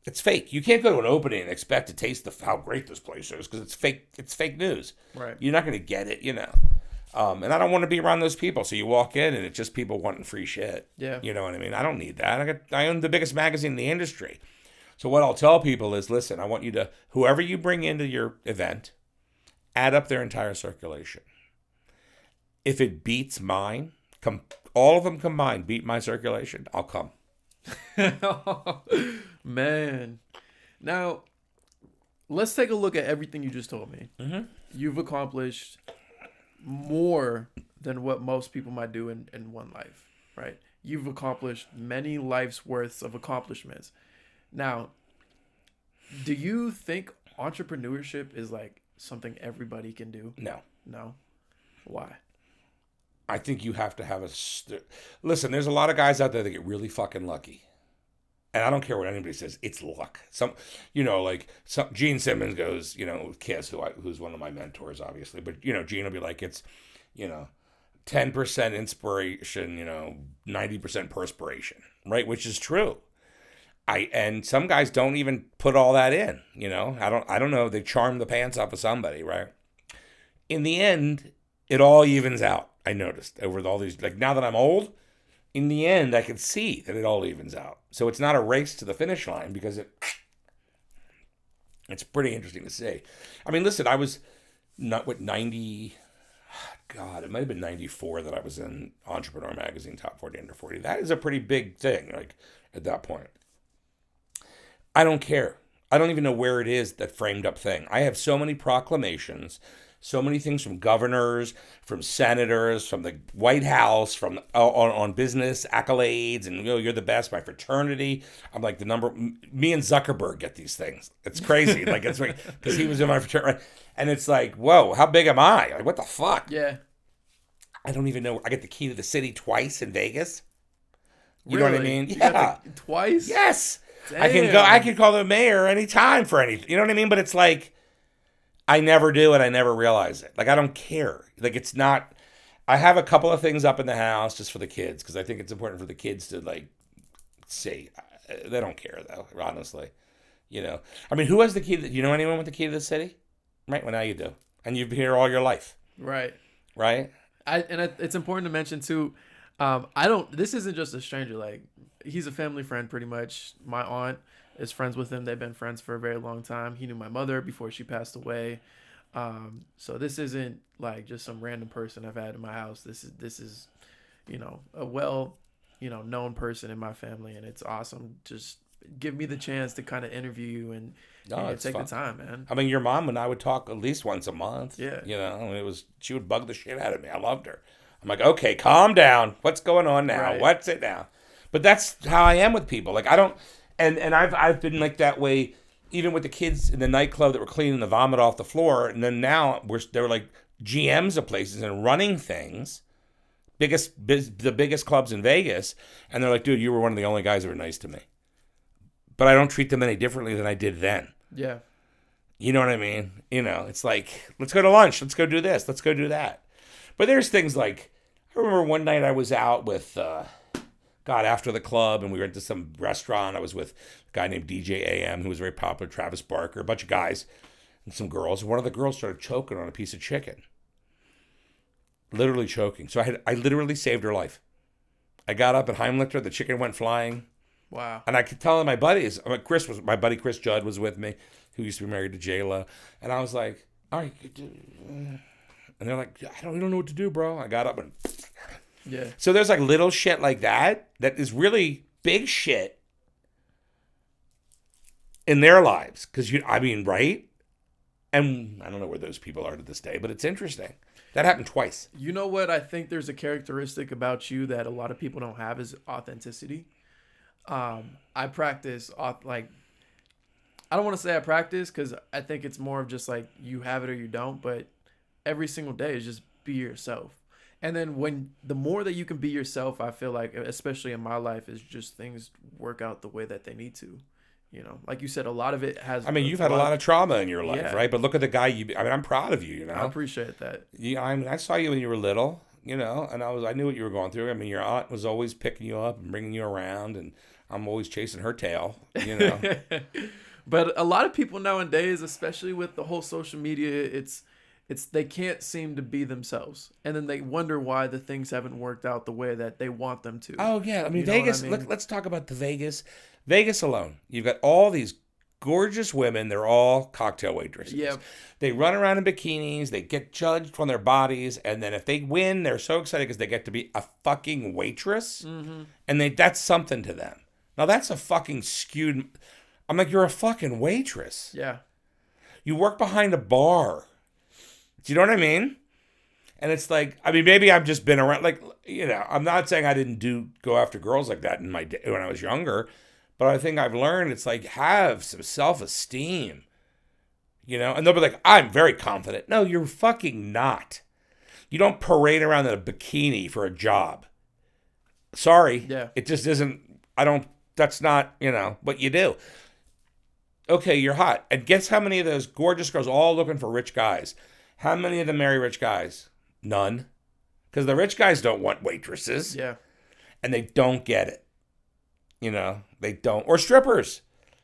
It's fake. You can't go to an opening and expect to taste how great this place is, because it's fake. It's fake news. Right. You're not going to get it, you know. And I don't want to be around those people. So you walk in and it's just people wanting free shit. Yeah. You know what I mean? I don't need that. I own the biggest magazine in the industry. So what I'll tell people is, listen, I want you to, whoever you bring into your event, add up their entire circulation. If it beats mine, all of them combined beat my circulation, I'll come. Man. Now, let's take a look at everything you just told me. Mm-hmm. You've accomplished more than what most people might do in one life, right? You've accomplished many life's worths of accomplishments. Now, do you think entrepreneurship is like something everybody can do? No. No? Why? I think you have to have listen, there's a lot of guys out there that get really fucking lucky. And I don't care what anybody says, it's luck. Gene Simmons goes, with Kiss, who's one of my mentors, obviously. But, Gene will be like, it's, 10% inspiration, 90% perspiration, right? Which is true. And some guys don't even put all that in, I don't know. They charm the pants off of somebody, right? In the end, it all evens out. I noticed over all these, like now that I'm old, in the end, I can see that it all evens out. So it's not a race to the finish line because it's pretty interesting to see. I mean, listen, I was not 90, God, it might have been 94 that I was in Entrepreneur Magazine Top 40 Under 40. That is a pretty big thing, like at that point. I don't care. I don't even know where it is, that framed up thing. I have so many proclamations, so many things from governors, from senators, from the White House, from on business accolades, and you're the best. My fraternity, I'm like the number. Me and Zuckerberg get these things. It's crazy, like it's because he was in my fraternity, and it's like, whoa, how big am I? Like, what the fuck? Yeah, I don't even know. I get the key to the city twice in Vegas. You really? know what I mean? You Yeah, twice. Yes. Damn. I can go. I can call the mayor anytime for anything. You know what I mean? But it's like, I never do it. I never realize it. Like, I don't care. Like, it's not. I have a couple of things up in the house just for the kids because I think it's important for the kids to like see. They don't care though, honestly. I mean, who has the key? Do you know anyone with the key to the city? Right. Well, now you do, and you've been here all your life. Right. Right. It's important to mention too. This isn't just a stranger. Like, he's a family friend, pretty much. My aunt is friends with him. They've been friends for a very long time. He knew my mother before she passed away. So this isn't like just some random person I've had in my house. This is, a well, known person in my family, and it's awesome. Just give me the chance to kind of interview you and take fun. the time, man. I mean, your mom and I would talk at least once a month. Yeah. She would bug the shit out of me. I loved her. I'm like, okay, calm down. What's going on now? Right. What's it now? But that's how I am with people. Like, I don't, and I've been like that way, even with the kids in the nightclub that were cleaning the vomit off the floor. And then now they're like GMs of places and running things, the biggest clubs in Vegas. And they're like, dude, you were one of the only guys that were nice to me. But I don't treat them any differently than I did then. Yeah. You know what I mean? It's like, let's go to lunch. Let's go do this. Let's go do that. But there's things like, I remember one night I was out with, after the club, and we went to some restaurant. I was with a guy named DJ AM, who was very popular, Travis Barker, a bunch of guys and some girls. And one of the girls started choking on a piece of chicken. Literally choking. So I literally saved her life. I got up and Heimlicked her. The chicken went flying. Wow. And I could tell my buddies, my buddy Chris Judd was with me, who used to be married to J-Lo. And I was like, all right. And they're like, I don't know what to do, bro. I got up and... Yeah. So there's like little shit like that is really big shit in their lives. Right? And I don't know where those people are to this day, but it's interesting. That happened twice. You know what? I think there's a characteristic about you that a lot of people don't have is authenticity. I practice, I don't want to say I practice because I think it's more of just like you have it or you don't, but every single day is just be yourself. And then the more that you can be yourself, I feel like, especially in my life, is just things work out the way that they need to. Like you said, a lot of it has. I mean, you've had a lot of trauma in your life, Yeah. right? But look at the guy I'm proud of you. I appreciate that. Yeah, I saw you when you were little, and I knew what you were going through. I mean, your aunt was always picking you up and bringing you around, and I'm always chasing her tail. But a lot of people nowadays, especially with the whole social media, they can't seem to be themselves, and then they wonder why the things haven't worked out the way that they want them to. Oh yeah, I mean You know what Vegas. I mean? Let's talk about the Vegas. Vegas alone, you've got all these gorgeous women. They're all cocktail waitresses. Yep. They run around in bikinis. They get judged on their bodies, and then if they win, they're so excited because they get to be a fucking waitress, and that's something to them. Now that's a fucking skewed. I'm like, you're a fucking waitress. Yeah. You work behind a bar. Do you know what I mean? And it's like, I mean, maybe I've just been around, like, you know, I'm not saying I didn't go after girls like that in my day when I was younger, but I think I've learned it's like, have some self-esteem, you know? And they'll be like, I'm very confident. No, you're fucking not. You don't parade around in a bikini for a job. Sorry. Yeah. It just isn't, that's not, you know, what you do. Okay, you're hot. And guess how many of those gorgeous girls all looking for rich guys? How many of them marry rich guys? None. Because the rich guys don't want waitresses. Yeah. And they don't get it. You know, they don't. Or strippers.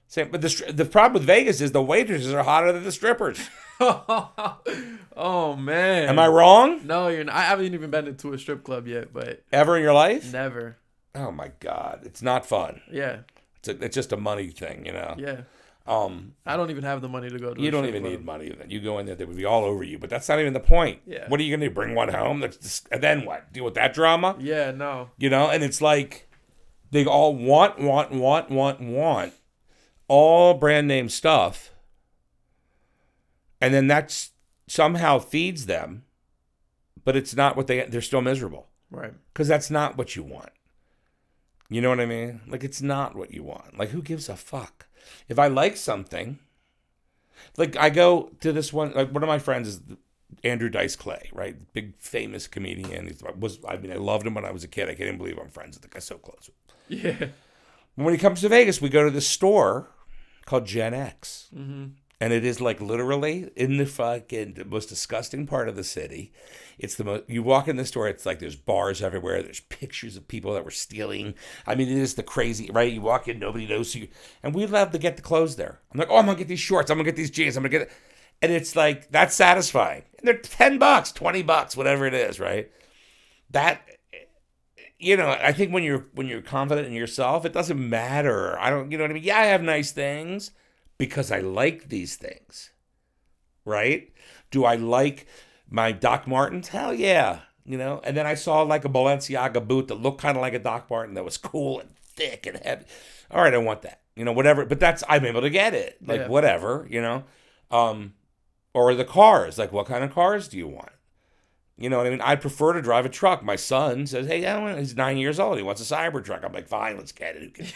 Same, but the problem with Vegas is the waitresses are hotter than the strippers. Oh, man. Am I wrong? No, you're not. I haven't even been to a strip club yet, but. Ever in your life? Never. Oh, my God. It's not fun. Yeah. It's just a money thing, you know? Yeah. I don't even have the money to go to You a don't strip even club. need money. You go in there, they would be all over you. But that's not even the point. Yeah. What are you going to do? Bring one home? And then what? Deal with that drama? Yeah, no. You know? And it's like they all want all brand name stuff. And then that somehow feeds them. But it's not what they're still miserable. Right. Because that's not what you want. You know what I mean? Like, it's not what you want. Like, who gives a fuck? If I like something, like I go to this one, like one of my friends is Andrew Dice Clay, right? Big famous comedian. I loved him when I was a kid. I can't even believe I'm friends with the guy so close. Yeah. When he comes to Vegas, we go to this store called Gen X. Mm-hmm. And it is like literally in the most disgusting part of the city. It's the most, you walk in the store, it's like there's bars everywhere. There's pictures of people that were stealing. I mean, it is the crazy, right? You walk in, nobody knows you. And we love to get the clothes there. I'm like, oh, I'm going to get these shorts. I'm going to get these jeans. I'm going to get it. And it's like, that's satisfying. And they're $10, $20, whatever it is, right? That, you know, I think when you're confident in yourself, it doesn't matter. You know what I mean? Yeah, I have nice things. Because I like these things, right? Do I like my Doc Martens? Hell yeah, you know. And then I saw like a Balenciaga boot that looked kind of like a Doc Marten that was cool and thick and heavy. All right, I want that, you know, whatever. But I'm able to get it, like whatever, you know. Or the cars, like what kind of cars do you want? You know what I mean? I prefer to drive a truck. My son says, hey, he's 9 years old. He wants a cyber truck. I'm like, fine, let's get it.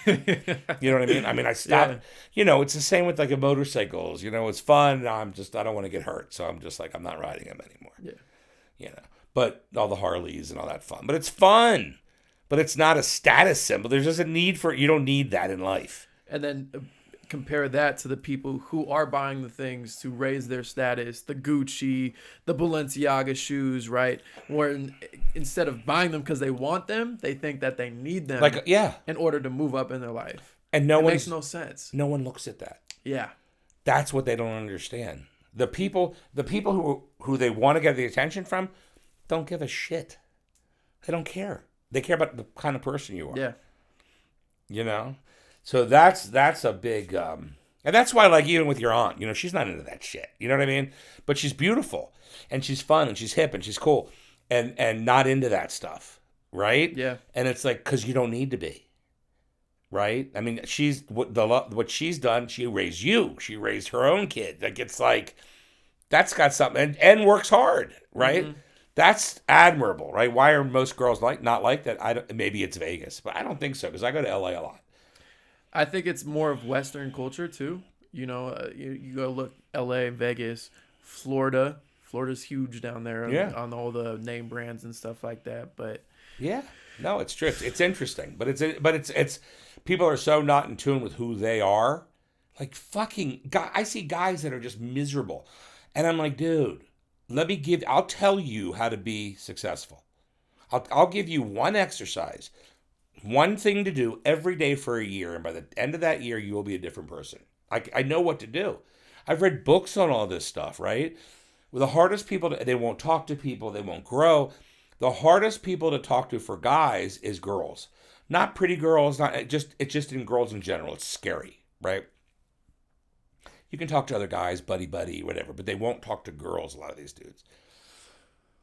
You know what I mean? I mean, I stopped. Yeah. You know, it's the same with like a motorcycles. You know, it's fun. I don't want to get hurt. So I'm just like, I'm not riding them anymore. Yeah. You know, but all the Harleys and all that fun. But it's fun. But it's not a status symbol. There's just a need for it. You don't need that in life. And then compare that to the people who are buying the things to raise their status, the Gucci, the Balenciaga shoes, right? Where instead of buying them because they want them, they think that they need them in order to move up in their life. And it makes no sense. No one looks at that. Yeah. That's what they don't understand. The people who they want to get the attention from don't give a shit. They don't care. They care about the kind of person you are. Yeah. You know? So that's a big, and that's why, like, even with your aunt, you know, she's not into that shit. You know what I mean? But she's beautiful, and she's fun, and she's hip, and she's cool, and not into that stuff, right? Yeah. And it's like, because you don't need to be, right? I mean, what she's done, she raised you. She raised her own kid. Like, it's like, that's got something, and works hard, right? Mm-hmm. That's admirable, right? Why are most girls not like that? Maybe it's Vegas, but I don't think so, because I go to LA a lot. I think it's more of Western culture too. You know, you go look LA, Vegas, Florida. Florida's huge down there on all the name brands and stuff like that. But yeah, no, it's true. It's interesting, but it's people are so not in tune with who they are. Like fucking, I see guys that are just miserable, and I'm like, dude, I'll tell you how to be successful. I'll give you one exercise. One thing to do every day for a year, and by the end of that year, you will be a different person. I know what to do. I've read books on all this stuff, right? The hardest people, they won't talk to people, they won't grow. The hardest people to talk to for guys is girls. Not pretty girls, it's just in girls in general. It's scary, right? You can talk to other guys, buddy, whatever, but they won't talk to girls, a lot of these dudes.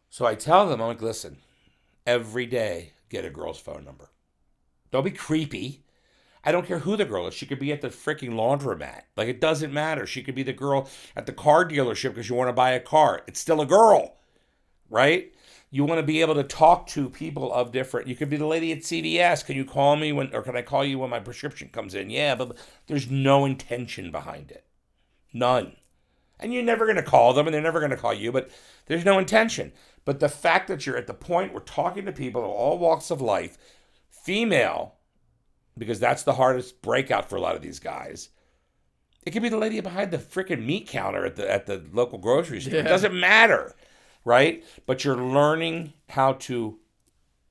So I tell them, I'm like, listen, every day get a girl's phone number. Don't be creepy. I don't care who the girl is. She could be at the freaking laundromat. Like, it doesn't matter. She could be the girl at the car dealership because you want to buy a car. It's still a girl, right? You want to be able to talk to people of different. You could be the lady at CVS. Can you call me or can I call you when my prescription comes in? Yeah, but there's no intention behind it. None. And you're never going to call them and they're never going to call you, but there's no intention. But the fact that you're at the point where talking to people of all walks of life, female, because that's the hardest breakout for a lot of these guys. It could be the lady behind the freaking meat counter at the local grocery store. Yeah. It doesn't matter, right? But you're learning how to,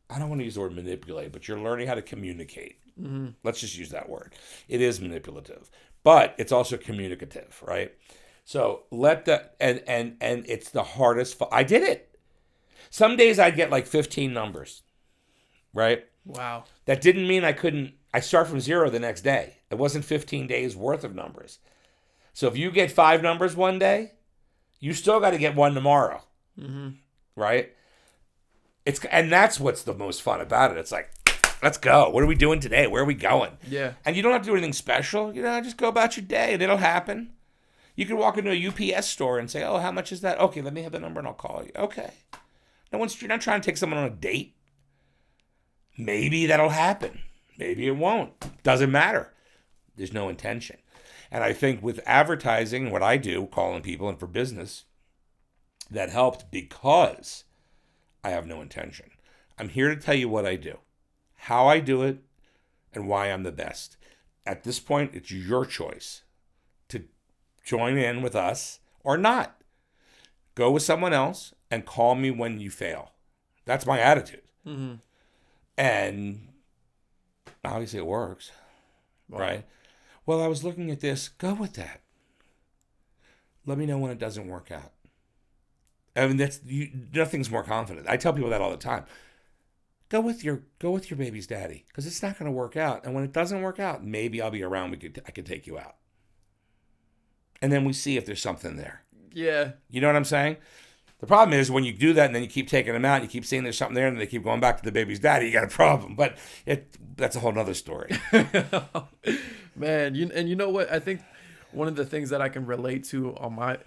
I don't want to use the word manipulate, but you're learning how to communicate. Mm-hmm. Let's just use that word. It is manipulative, but it's also communicative, right? So and it's the hardest. I did it. Some days I'd get like 15 numbers, right? Wow. That didn't mean I start from zero the next day. It wasn't 15 days worth of numbers. So if you get 5 numbers one day, you still got to get one tomorrow, right? And that's what's the most fun about it. It's like, let's go. What are we doing today? Where are we going? Yeah. And you don't have to do anything special. Just go about your day and it'll happen. You can walk into a UPS store and say, oh, how much is that? Okay, let me have the number and I'll call you. Okay. You're not trying to take someone on a date. Maybe that'll happen. Maybe it won't. Doesn't matter. There's no intention. And I think with advertising, what I do, calling people and for business, that helped because I have no intention. I'm here to tell you what I do, how I do it, and why I'm the best. At this point, it's your choice to join in with us or not. Go with someone else and call me when you fail. That's my attitude. Mm-hmm. And obviously it works, right? Well, I was looking at this. Go with that. Let me know when it doesn't work out. I mean, nothing's more confident. I tell people that all the time. Go with your baby's daddy because it's not going to work out. And when it doesn't work out, maybe I'll be around. I could take you out. And then we see if there's something there. Yeah. You know what I'm saying? The problem is when you do that and then you keep taking them out, and you keep seeing there's something there, and they keep going back to the baby's daddy, you got a problem. But that's a whole nother story. Man, you know what? I think one of the things that I can relate to on my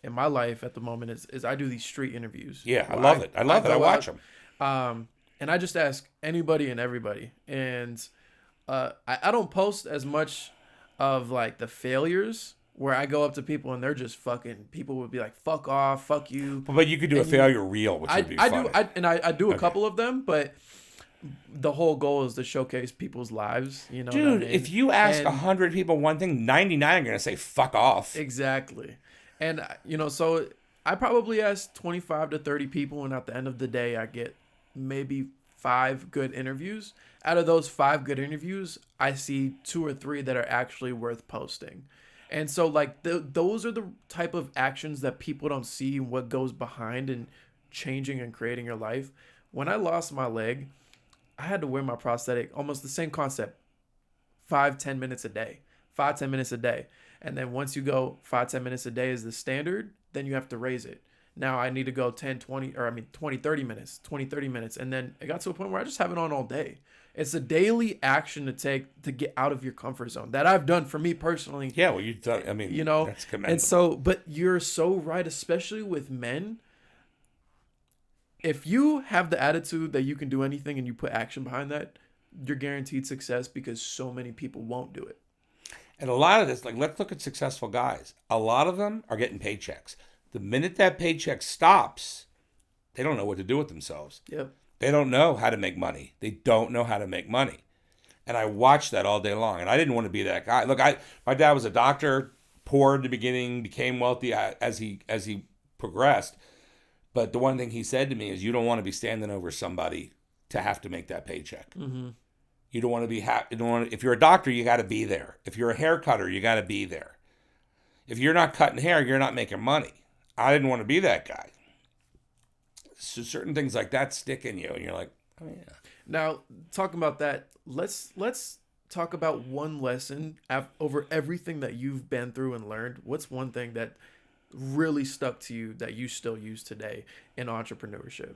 in my life at the moment is I do these street interviews. Yeah, I love it. I watch them. And I just ask anybody and everybody. And I don't post as much of like the failures where I go up to people and they're just fucking, people would be like, fuck off, fuck you. But you could do a failure reel, which would be funny. I do a couple of them, but the whole goal is to showcase people's lives, you know. Dude, what I mean? If you ask 100 people one thing, 99 are going to say fuck off. Exactly. And, so I probably ask 25 to 30 people, and at the end of the day, I get maybe 5 good interviews. Out of those 5 good interviews, I see 2 or 3 that are actually worth posting. And so, those are the type of actions that people don't see what goes behind in changing and creating your life. When I lost my leg, I had to wear my prosthetic, almost the same concept, 5-10 minutes a day. 5-10 minutes a day. And then once you go 5-10 minutes a day is the standard, then you have to raise it. Now I need to go 20-30 minutes, 20-30 minutes. And then it got to a point where I just have it on all day. It's a daily action to take to get out of your comfort zone that I've done for me personally. Yeah, well, you've done, that's commendable. And so, but you're so right, especially with men. If you have the attitude that you can do anything and you put action behind that, you're guaranteed success because so many people won't do it. And a lot of this, let's look at successful guys. A lot of them are getting paychecks. The minute that paycheck stops, they don't know what to do with themselves. Yep. They don't know how to make money. They don't know how to make money. And I watched that all day long. And I didn't want to be that guy. Look, my dad was a doctor, poor in the beginning, became wealthy as he progressed. But the one thing he said to me is, you don't want to be standing over somebody to have to make that paycheck. Mm-hmm. You don't want to be if you're a doctor, you got to be there. If you're a hair cutter, you got to be there. If you're not cutting hair, you're not making money. I didn't want to be that guy. So certain things like that stick in you, and you're like, oh yeah. Now, talking about that, let's talk about one lesson over everything that you've been through and learned. What's one thing that really stuck to you that you still use today in entrepreneurship?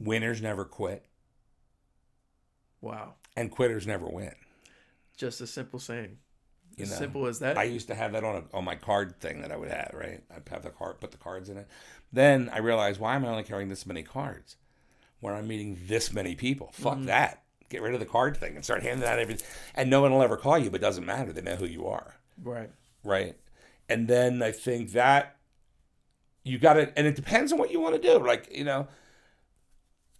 Winners never quit. Wow. And quitters never win. Just a simple saying. You As know, simple as that. I used to have that on my card thing that I would have, right? I'd have the card, put the cards in it. Then I realized, why am I only carrying this many cards when I'm meeting this many people? Fuck that. Get rid of the card thing and start handing out everything. And no one will ever call you, but it doesn't matter. They know who you are. Right. Right. And then I think that you got to, and it depends on what you want to do. Like, you know,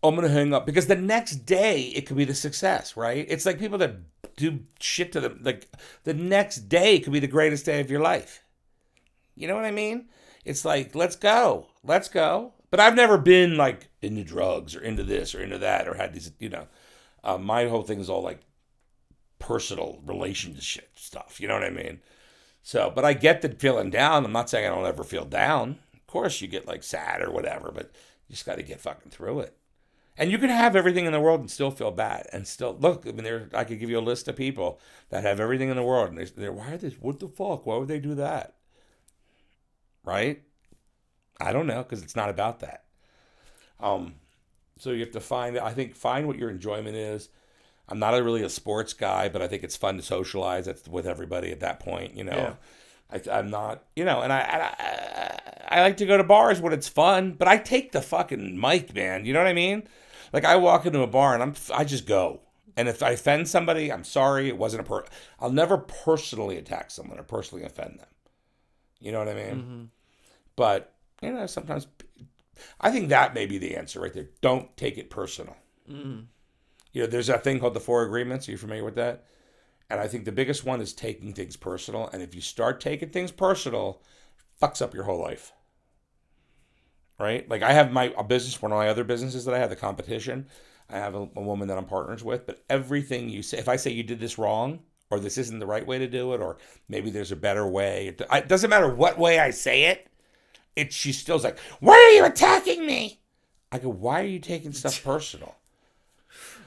I'm going to hang up because the next day it could be the success, right? It's like people that do shit to them. Like the next day could be the greatest day of your life. You know what I mean? It's like, let's go. But I've never been like into drugs or into this or into that or had these, you know, my whole thing is all like personal relationship stuff. You know what I mean? So, but I get the feeling down. I'm not saying I don't ever feel down. Of course you get like sad or whatever, but you just got to get fucking through it. And you can have everything in the world and still feel bad and still look. I mean, I could give you a list of people that have everything in the world, and they're why are they? What the fuck? Why would they do that? Right? I don't know, because it's not about that. So you have to find what your enjoyment is. I'm not really a sports guy, but I think it's fun to socialize with everybody at that point. You know, yeah. I'm not. You know, and I like to go to bars when it's fun, but I take the fucking mic, man. You know what I mean? Like I walk into a bar and I just go. And if I offend somebody, I'm sorry. It wasn't I'll never personally attack someone or personally offend them. You know what I mean? Mm-hmm. But, you know, sometimes I think that may be the answer right there. Don't take it personal. Mm-hmm. You know, there's that thing called the 4 agreements. Are you familiar with that? And I think the biggest one is taking things personal. And if you start taking things personal, it fucks up your whole life. Right? Like I have a business, one of my other businesses that I have, the competition. I have a woman that I'm partners with, but everything you say, if I say you did this wrong, or this isn't the right way to do it, or maybe there's a better way, it doesn't matter what way I say it, she still's like, why are you attacking me? I go, why are you taking stuff personal?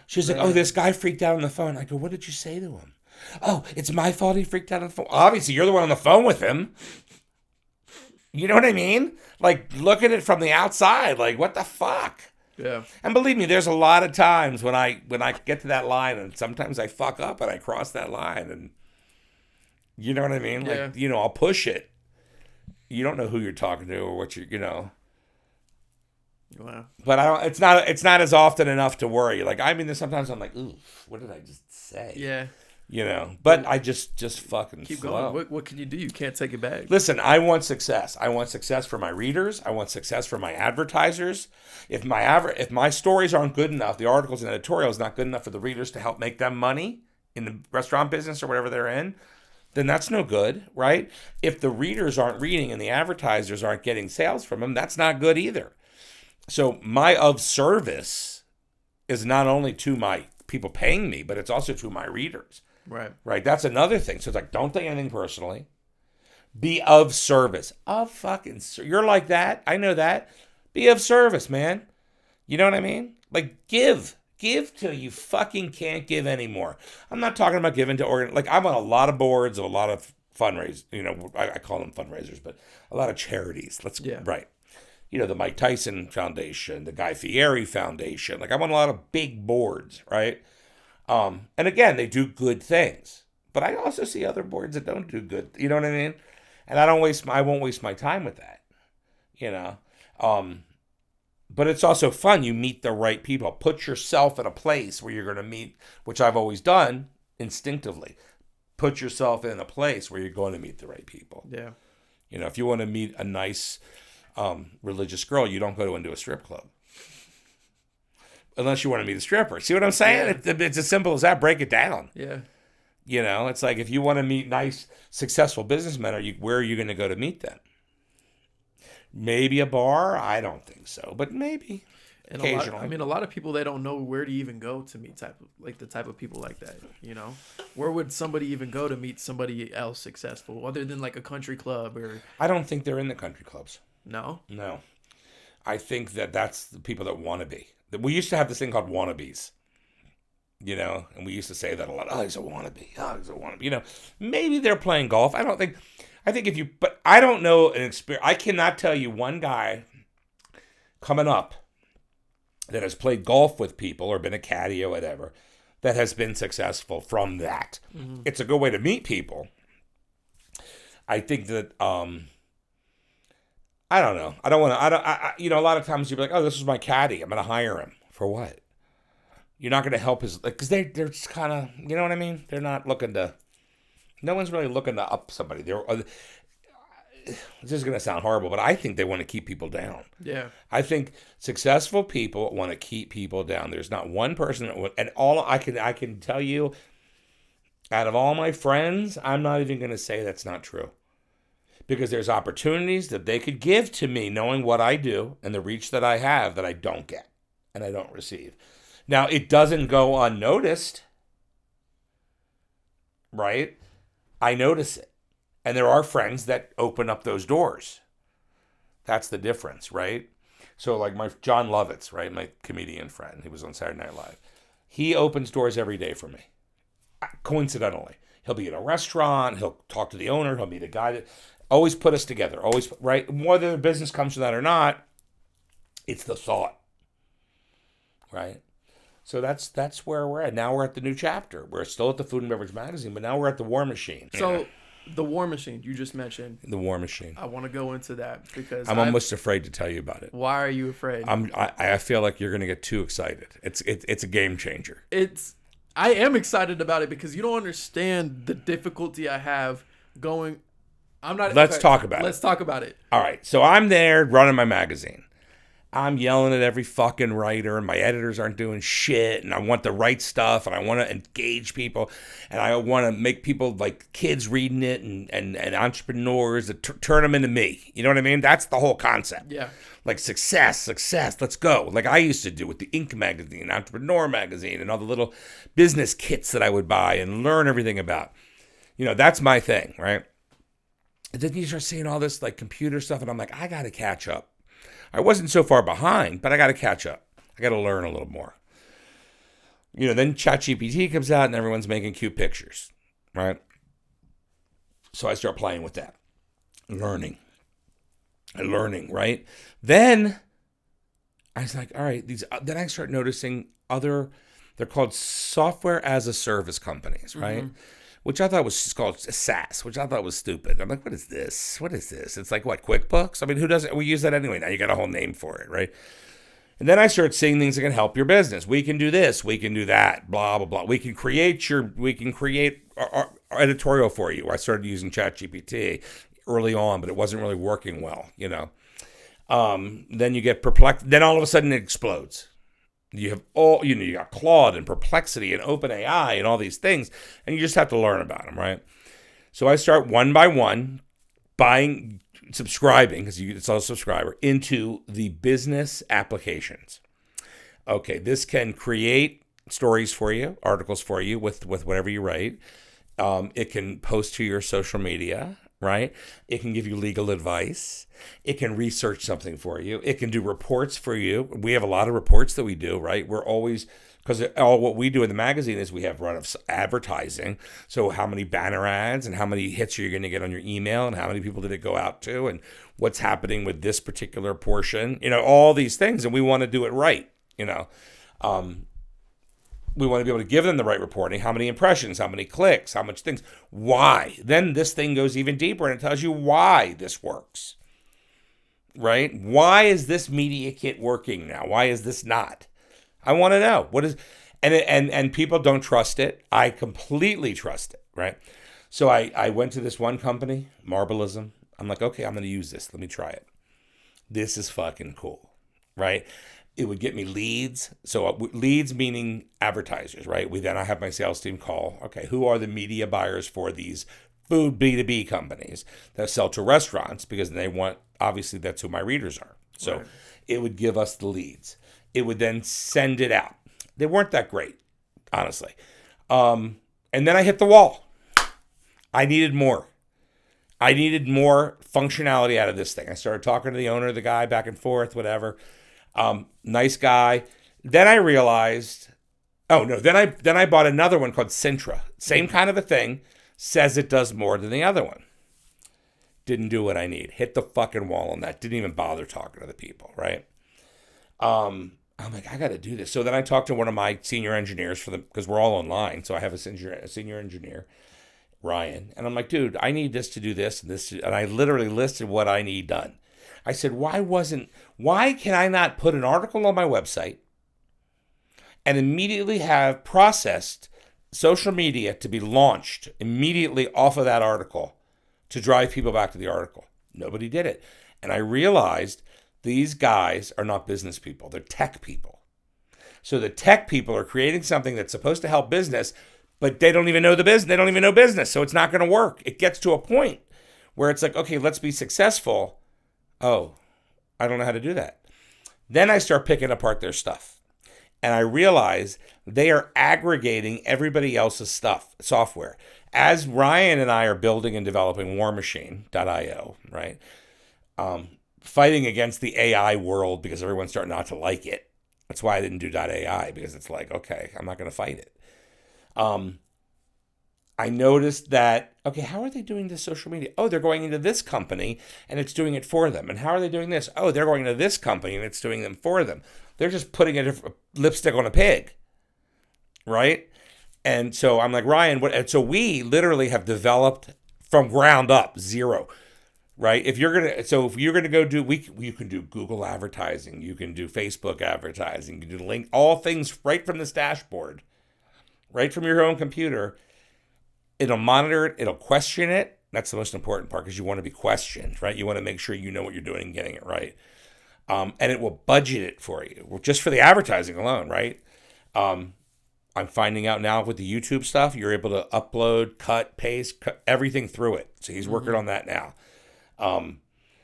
She's like, oh, this guy freaked out on the phone. I go, what did you say to him? Oh, it's my fault he freaked out on the phone. Obviously, you're the one on the phone with him. You know what I mean? Like, look at it from the outside. Like, what the fuck? Yeah. And believe me, there's a lot of times when I get to that line, and sometimes I fuck up and I cross that line, and you know what I mean? Yeah. Like, you know, I'll push it. You don't know who you're talking to or what you know. Wow. But it's not as often enough to worry. Like, I mean, sometimes I'm like, ooh, what did I just say? Yeah. You know, but I just fucking keep flow. going. What can you do? You can't take it back. Listen, I want success. I want success for my readers. I want success for my advertisers. If my stories aren't good enough, the articles and editorials not good enough for the readers to help make them money in the restaurant business or whatever they're in, then that's no good, right? If the readers aren't reading and the advertisers aren't getting sales from them, that's not good either. So my of service is not only to my people paying me, but it's also to my readers. Right. That's another thing. So it's like, don't take anything personally. Be of service. You're like that. I know that. Be of service, man. You know what I mean? Like, give till you fucking can't give anymore. I'm not talking about giving to like I'm on a lot of boards of a lot of fundraisers. You know, I call them fundraisers, but a lot of charities. Right. You know, the Mike Tyson Foundation, the Guy Fieri Foundation. Like I'm on a lot of big boards, right? And again, they do good things, but I also see other boards that don't do good. You know what I mean? And I won't waste my time with that, you know? But it's also fun. You meet the right people. Put yourself in a place where you're going to meet, which I've always done instinctively. Put yourself in a place where you're going to meet the right people. Yeah. You know, if you want to meet a nice, religious girl, you don't go into a strip club. Unless you want to meet a stripper. See what I'm saying? Yeah. It's as simple as that. Break it down. Yeah. You know, it's like if you want to meet nice, successful businessmen, where are you going to go to meet them? Maybe a bar? I don't think so, but maybe. And occasionally. a lot of people, they don't know where to even go to meet the type of people like that. Where would somebody even go to meet somebody else successful other than like a country club or? I don't think they're in the country clubs. No. I think that's the people that want to be. We used to have this thing called wannabes. And we used to say that a lot. Oh, he's a wannabe. Oh, he's a wannabe. Maybe they're playing golf. I think but I don't know an experience. I cannot tell you one guy coming up that has played golf with people or been a caddy or whatever that has been successful from that. Mm-hmm. It's a good way to meet people. I think that, I don't know. I don't want to, a lot of times you'll be like, oh, this is my caddy. I'm going to hire him. For what? You're not going to help his, because they're just kind of, you know what I mean? They're not looking to, no one's really looking to up somebody. This is going to sound horrible, but I think they want to keep people down. Yeah. I think successful people want to keep people down. There's not one person that would, and all I can tell you, out of all my friends, I'm not even going to say that's not true. Because there's opportunities that they could give to me knowing what I do and the reach that I have that I don't get and I don't receive. Now, it doesn't go unnoticed, right? I notice it. And there are friends that open up those doors. That's the difference, right? So like my John Lovitz, right? My comedian friend, he was on Saturday Night Live. He opens doors every day for me. Coincidentally. He'll be in a restaurant. He'll talk to the owner. He'll meet a guy that always put us together. Always, right? Whether the business comes from that or not, it's the thought, right? So that's where we're at. Now we're at the new chapter. We're still at the Food and Beverage Magazine, but now we're at the War Machine. So the War Machine you just mentioned. The War Machine. I want to go into that because I'm almost afraid to tell you about it. Why are you afraid? I feel like you're going to get too excited. It's a game changer. I am excited about it because you don't understand the difficulty I have going. Let's talk about it. Let's talk about it. All right. So I'm there running my magazine. I'm yelling at every fucking writer, and my editors aren't doing shit, and I want to write stuff, and I want to engage people, and I want to make people, like kids reading it, and entrepreneurs, that turn them into me. You know what I mean? That's the whole concept. Yeah. Like success, let's go. Like I used to do with the Inc. magazine, Entrepreneur magazine, and all the little business kits that I would buy and learn everything about. That's my thing, right? And then you start seeing all this like computer stuff, and I'm like, I got to catch up. I wasn't so far behind, but I got to catch up. I got to learn a little more. Then ChatGPT comes out and everyone's making cute pictures, right? So I start playing with that. Learning, right? Then I was like, all right, then I start noticing they're called software as a service companies, right? Mm-hmm. Which I thought was called SaaS, which I thought was stupid. I'm like, what is this? It's like, what, QuickBooks? I mean, who doesn't? We use that anyway. Now you got a whole name for it, right? And then I started seeing things that can help your business. We can do this. We can do that. Blah, blah, blah. We can create our editorial for you. I started using ChatGPT early on, but it wasn't really working well, Then you get perplexed. Then all of a sudden it explodes. You have you got Claude and Perplexity and OpenAI and all these things, and you just have to learn about them, right? So I start one by one subscribing, because it's all a subscriber, into the business applications. Okay, this can create stories for you, articles for you with whatever you write. It can post to your social media, right? It can give you legal advice. It can research something for you. It can do reports for you. We have a lot of reports that we do, right? We're always, because all what we do in the magazine is we have run of advertising. So how many banner ads and how many hits are you going to get on your email and how many people did it go out to and what's happening with this particular portion, all these things. And we want to do it right, We want to be able to give them the right reporting, how many impressions, how many clicks, how much things, why. Then this thing goes even deeper and it tells you why this works, right? Why is this media kit working now? Why is this not? I want to know. What is, and people don't trust it. I completely trust it, right? So I went to this one company, Marbleism. I'm like, okay, I'm going to use this. Let me try it. This is fucking cool, right? It would get me leads. So leads meaning advertisers, right? I have my sales team call, okay, who are the media buyers for these food B2B companies that sell to restaurants, because they want, obviously that's who my readers are. So right. It would give us the leads. it would then send it out. They weren't that great, honestly. And then I hit the wall. I needed more. I needed more functionality out of this thing. I started talking to the owner, the guy, back and forth, whatever. Nice guy. Then I realized, then I bought another one called Sintra. Same kind of a thing. Says it does more than the other one. Didn't do what I need. Hit the fucking wall on that. Didn't even bother talking to the people, right? I'm like, I got to do this. So then I talked to one of my senior engineers because we're all online. So I have a senior engineer, Ryan. And I'm like, dude, I need this to do this and this. And I literally listed what I need done. I said, why can I not put an article on my website and immediately have processed social media to be launched immediately off of that article to drive people back to the article? Nobody did it. And I realized these guys are not business people. They're tech people. So the tech people are creating something that's supposed to help business, but they don't even know the business. They don't even know business. So it's not going to work. It gets to a point where it's like, okay, let's be successful. Oh, I don't know how to do that. Then I start picking apart their stuff. And I realize they are aggregating everybody else's software. As Ryan and I are building and developing warmachine.io, right? Fighting against the AI world because everyone's starting not to like it. That's why I didn't do .ai, because it's like, okay, I'm not going to fight it. I noticed that, okay, how are they doing this social media? Oh, they're going into this company and it's doing it for them. And how are they doing this? Oh, they're going into this company and it's doing them for them. They're just putting a lipstick on a pig, right? And so I'm like, Ryan, and so we literally have developed from ground up, zero, right? If you're gonna go do, you can do Google advertising, you can do Facebook advertising, you can do link, all things right from this dashboard, right from your own computer. It'll monitor it, it'll question it. That's the most important part, because you want to be questioned, right? You want to make sure you know what you're doing and getting it right. And it will budget it for you, just for the advertising alone, right? I'm finding out now with the YouTube stuff, you're able to upload, cut, paste, everything through it. So he's working on that now.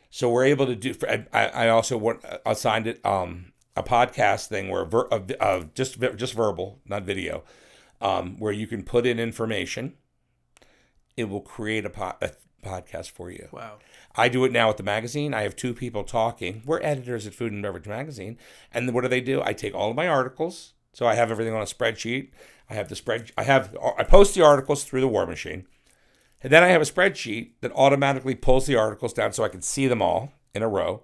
So we're able to do. I also assigned it a podcast thing where just verbal, not video, where you can put in information. It will create a podcast for you. Wow. I do it now with the magazine. I have two people talking. We're editors at Food and Beverage Magazine. And what do? I take all of my articles. So I have everything on a spreadsheet. I post the articles through the War Machine. And then I have a spreadsheet that automatically pulls the articles down so I can see them all in a row,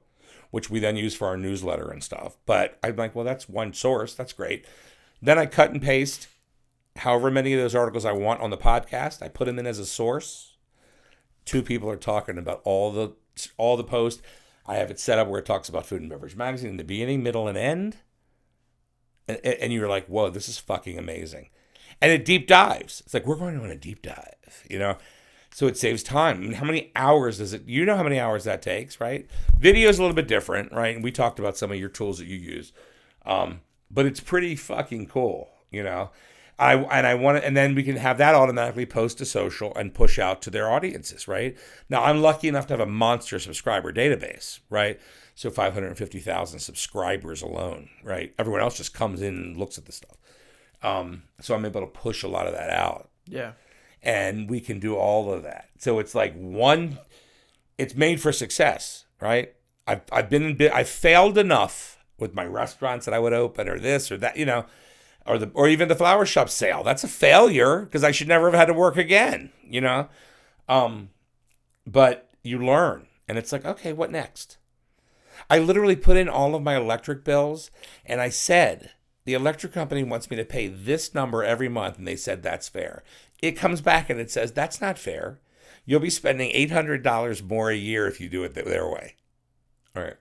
which we then use for our newsletter and stuff. But I'm like, well, that's one source. That's great. Then I cut and paste however many of those articles I want on the podcast. I put them in as a source. Two people are talking about all the posts. I have it set up where it talks about Food and Beverage Magazine in the beginning, middle, and end. And you're like, whoa, this is fucking amazing. And it deep dives. It's like, we're going on a deep dive, So it saves time. I mean, how many hours does it? You know how many hours that takes, right? Video is a little bit different, right? And we talked about some of your tools that you use. But it's pretty fucking cool, and then we can have that automatically post to social and push out to their audiences, right? Now, I'm lucky enough to have a monster subscriber database, right? So 550,000 subscribers alone, right? Everyone else just comes in and looks at the stuff. So I'm able to push a lot of that out. Yeah. And we can do all of that. So it's like it's made for success, right? I've failed enough with my restaurants that I would open, or this or that, or even the flower shop sale. That's a failure because I should never have had to work again, But you learn, and it's like, okay, what next? I literally put in all of my electric bills, and I said, the electric company wants me to pay this number every month, and they said that's fair. It comes back and it says, that's not fair. You'll be spending $800 more a year if you do it their way. All right.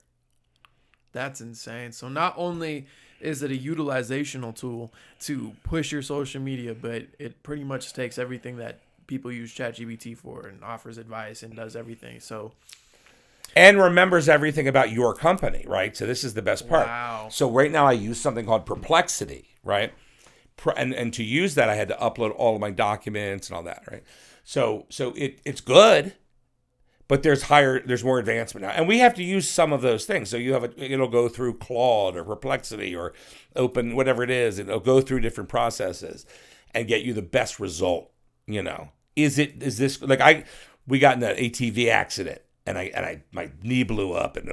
That's insane. So not only is it a utilizational tool to push your social media, but it pretty much takes everything that people use ChatGPT for and offers advice and does everything. And remembers everything about your company, right? So this is the best part. Wow. So right now I use something called Perplexity, right? And to use that, I had to upload all of my documents and all that, right? So it's good, But there's more advancement now. And we have to use some of those things. So it'll go through Claude or Perplexity or Open, whatever it is. It'll go through different processes and get you the best result, Is this, like we got in an ATV accident and my knee blew up and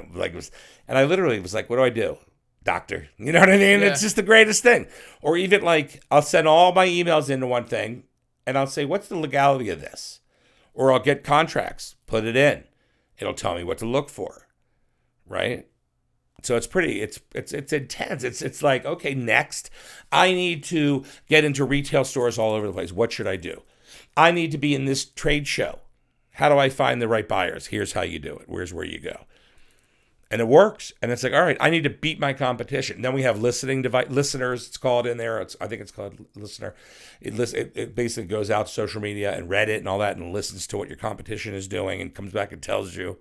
I literally was like, what do I do? Doctor. You know what I mean? Yeah. It's just the greatest thing. Or even like, I'll send all my emails into one thing and I'll say, what's the legality of this? Or I'll get contracts, put it in. It'll tell me what to look for, right? So it's intense. It's like, okay, next, I need to get into retail stores all over the place. What should I do? I need to be in this trade show. How do I find the right buyers? Here's how you do it. Here's where you go. And it works. And it's like, all right, I need to beat my competition. Then we have listeners, it's called in there. I think it's called listener. It basically goes out to social media and Reddit and all that and listens to what your competition is doing and comes back and tells you.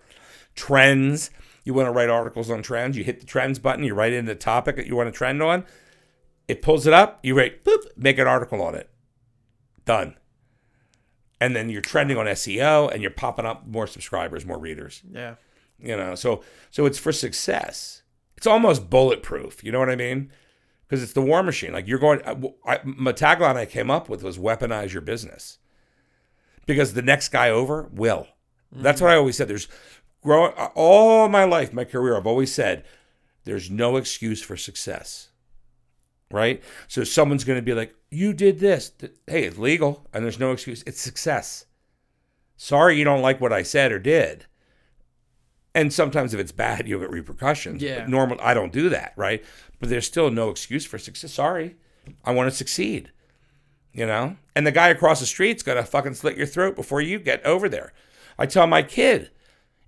Trends. You want to write articles on trends. You hit the trends button. You write in the topic that you want to trend on. It pulls it up. You write, boop, make an article on it. Done. And then you're trending on SEO and you're popping up more subscribers, more readers. Yeah. So it's for success. It's almost bulletproof. You know what I mean? Because it's the war machine. Like my tagline I came up with was weaponize your business. Because the next guy over will. Mm-hmm. That's what I always said. All my life, my career, I've always said, there's no excuse for success. Right? So someone's going to be like, you did this. Hey, it's legal and there's no excuse. It's success. Sorry you don't like what I said or did. And sometimes if it's bad, you'll get repercussions. Yeah. But normal, I don't do that, right? But there's still no excuse for success. Sorry, I want to succeed, And the guy across the street's going to fucking slit your throat before you get over there. I tell my kid,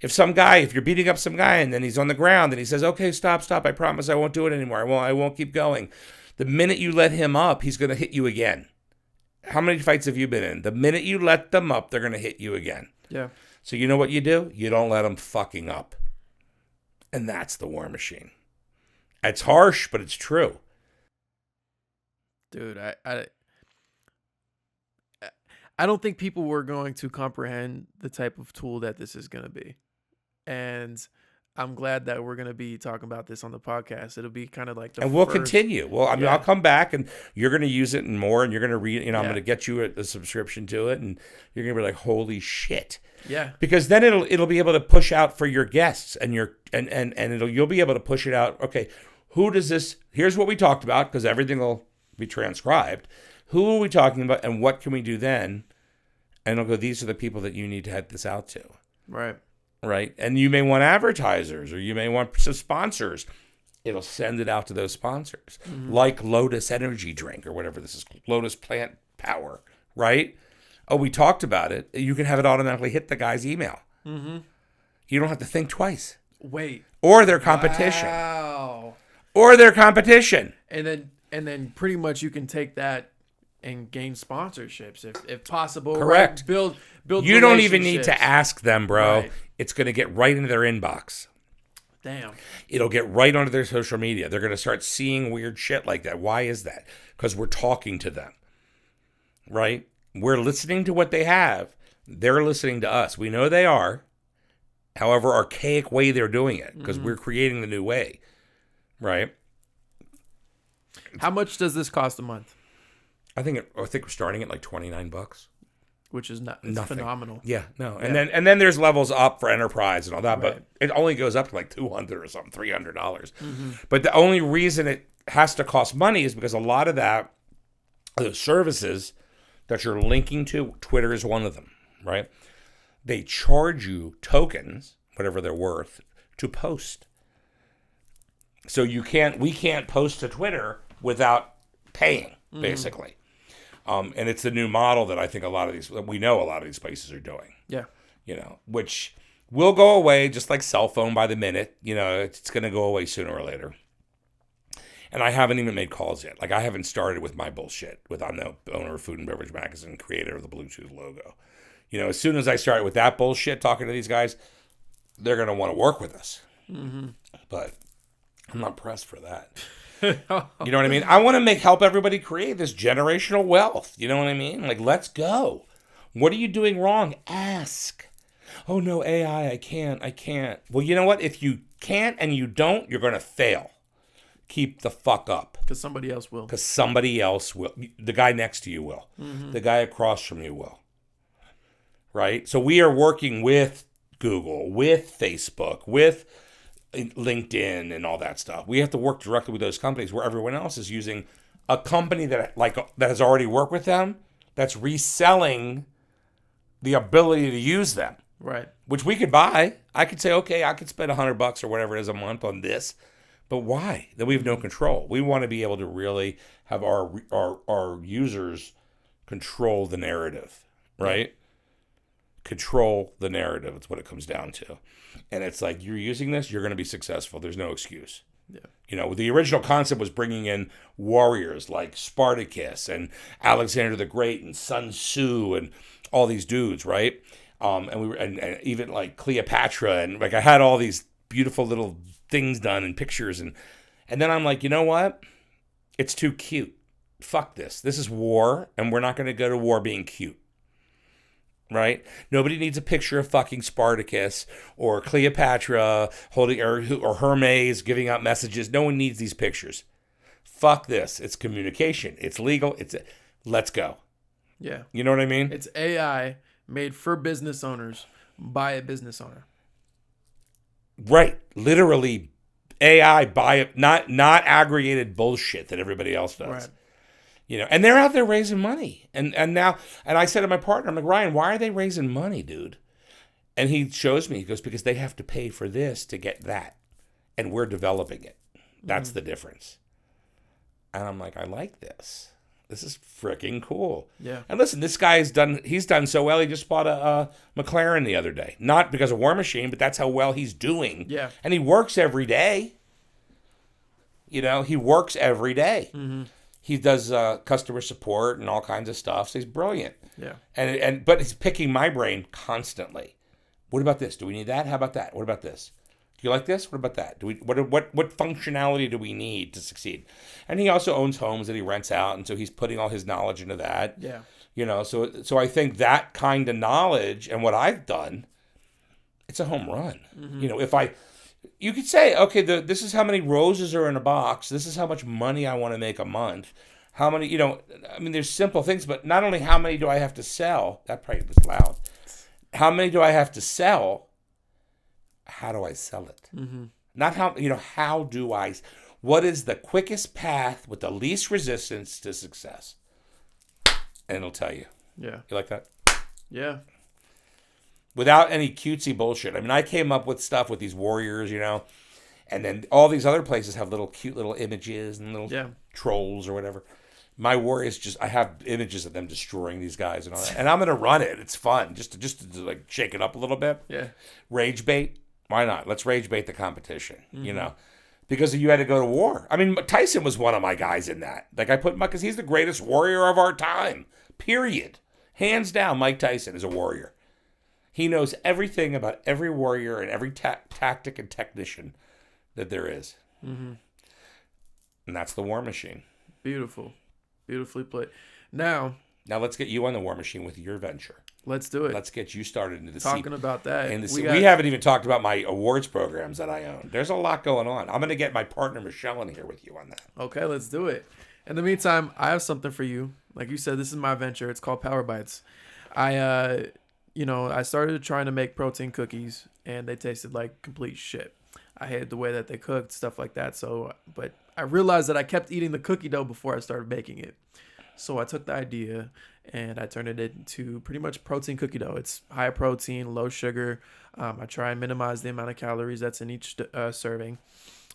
if you're beating up some guy and then he's on the ground and he says, okay, stop, I promise I won't do it anymore. I won't keep going. The minute you let him up, he's going to hit you again. How many fights have you been in? The minute you let them up, they're going to hit you again. Yeah. So you know what you do? You don't let them fucking up. And that's the war machine. It's harsh, but it's true. Dude, I don't think people were going to comprehend the type of tool that this is going to be. And I'm glad that we're going to be talking about this on the podcast. It'll be kind of like and we'll continue. Well, I'll come back and you're going to use it and more, and you're going to read, I'm going to get you a subscription to it, and you're going to be like, holy shit. Yeah. Because then it'll be able to push out for your guests and you'll be able to push it out. Okay, who does this? Here's what we talked about, because everything will be transcribed. Who are we talking about and what can we do then? And it'll go, these are the people that you need to head this out to. Right. Right. And you may want advertisers or you may want some sponsors. It'll send it out to those sponsors, like Lotus Energy Drink or whatever this is, Lotus Plant Power, right? Oh, we talked about it. You can have it automatically hit the guy's email. Mm-hmm. You don't have to think twice. Wait. Or their competition. Wow. Or their competition. And then pretty much you can take that and gain sponsorships if possible. Correct. Right? Build. You don't even need to ask them, bro. Right. It's going to get right into their inbox. Damn. It'll get right onto their social media. They're going to start seeing weird shit like that. Why is that? Because we're talking to them, right? We're listening to what they have. They're listening to us. We know they are. However archaic way they're doing it, because we're creating the new way, right? How much does this cost a month? I think we're starting at like $29. Which is nothing. Phenomenal. Yeah, no. And then there's levels up for enterprise and all that, right. But it only goes up to like $200 or something, $300. Mm-hmm. But the only reason it has to cost money is because a lot of that, the services that you're linking to, Twitter is one of them, right? They charge you tokens, whatever they're worth, to post. So we can't post to Twitter without paying, basically. And it's the new model that I think a lot of these places are doing. Yeah. Which will go away just like cell phone by the minute. It's going to go away sooner or later. And I haven't even made calls yet. Like, I haven't started with my bullshit. I'm the owner of Food and Beverage Magazine, creator of the Bluetooth logo. As soon as I start with that bullshit, talking to these guys, they're going to want to work with us. Mm-hmm. But I'm not pressed for that. You know what I mean? I want to help everybody create this generational wealth. You know what I mean? Like, let's go. What are you doing wrong? Ask. Oh no, AI, I can't. Well, you know what? If you can't and you don't, you're going to fail. Keep the fuck up. Because somebody else will. Because somebody else will. The guy next to you will. Mm-hmm. The guy across from you will. Right? So we are working with Google, with Facebook, with LinkedIn and all that stuff. We have to work directly with those companies where everyone else is using a company that has already worked with them, that's reselling the ability to use them. Right. Which we could buy. I could say, okay, I could spend $100 or whatever it is a month on this. But why? Then we have no control. We want to be able to really have our users control the narrative, right? Control the narrative. It's what it comes down to. And it's like, you're using this, you're going to be successful. There's no excuse. Yeah. You know, the original concept was bringing in warriors like Spartacus and Alexander the Great and Sun Tzu and all these dudes, right? And even like Cleopatra, and like I had all these beautiful little things done and pictures, and then I'm like, you know what? It's too cute. Fuck this. This is war, and we're not going to go to war being cute. Right? Nobody needs a picture of fucking Spartacus or Cleopatra holding or Hermes giving out messages. No one needs these pictures. Fuck this. It's communication. It's legal. Let's go. Yeah. You know what I mean? It's AI made for business owners by a business owner. Right. Literally AI by it, not aggregated bullshit that everybody else does. Right. You know, and they're out there raising money. And now, and I said to my partner, I'm like, Ryan, why are they raising money, dude? And he shows me, he goes, because they have to pay for this to get that. And we're developing it. That's the difference. And I'm like, I like this. This is freaking cool. Yeah. And listen, this guy he's done so well, he just bought a McLaren the other day. Not because of War Machine, but that's how well he's doing. Yeah. And he works every day. You know, he works every day. Mm-hmm. He does customer support and all kinds of stuff. So he's brilliant. Yeah. But he's picking my brain constantly. What about this? Do we need that? How about that? What about this? Do you like this? What about that? Do we what functionality do we need to succeed? And he also owns homes that he rents out, and so he's putting all his knowledge into that. Yeah. You know, so I think that kind of knowledge and what I've done, it's a home run. Mm-hmm. You know, you could say, okay, this is how many roses are in a box. This is how much money I want to make a month. How many, you know, I mean, there's simple things, but not only how many do I have to sell, that probably was loud. How many do I have to sell? How do I sell it? Mm-hmm. Not how, you know, what is the quickest path with the least resistance to success? And it'll tell you. Yeah. You like that? Yeah. Without any cutesy bullshit. I mean, I came up with stuff with these warriors, you know, and then all these other places have cute little images and little trolls or whatever. My warriors I have images of them destroying these guys and all that. And I'm going to run it. It's fun just to like shake it up a little bit. Yeah. Rage bait. Why not? Let's rage bait the competition, you know, because you had to go to war. I mean, Tyson was one of my guys in that. Like because he's the greatest warrior of our time, period. Hands down, Mike Tyson is a warrior. He knows everything about every warrior and every tactic and technician that there is. Mm-hmm. And that's the War Machine. Beautiful. Beautifully played. Now let's get you on the War Machine with your venture. Let's do it. Let's get you started into the talking about that. And we haven't even talked about my awards programs that I own. There's a lot going on. I'm going to get my partner Michelle in here with you on that. Okay, let's do it. In the meantime, I have something for you. Like you said, this is my venture. It's called Power Bites. I started trying to make protein cookies, and they tasted like complete shit. I hated the way that they cooked, stuff like that. But I realized that I kept eating the cookie dough before I started making it. So I took the idea and I turned it into pretty much protein cookie dough. It's high protein, low sugar. I try and minimize the amount of calories that's in each serving.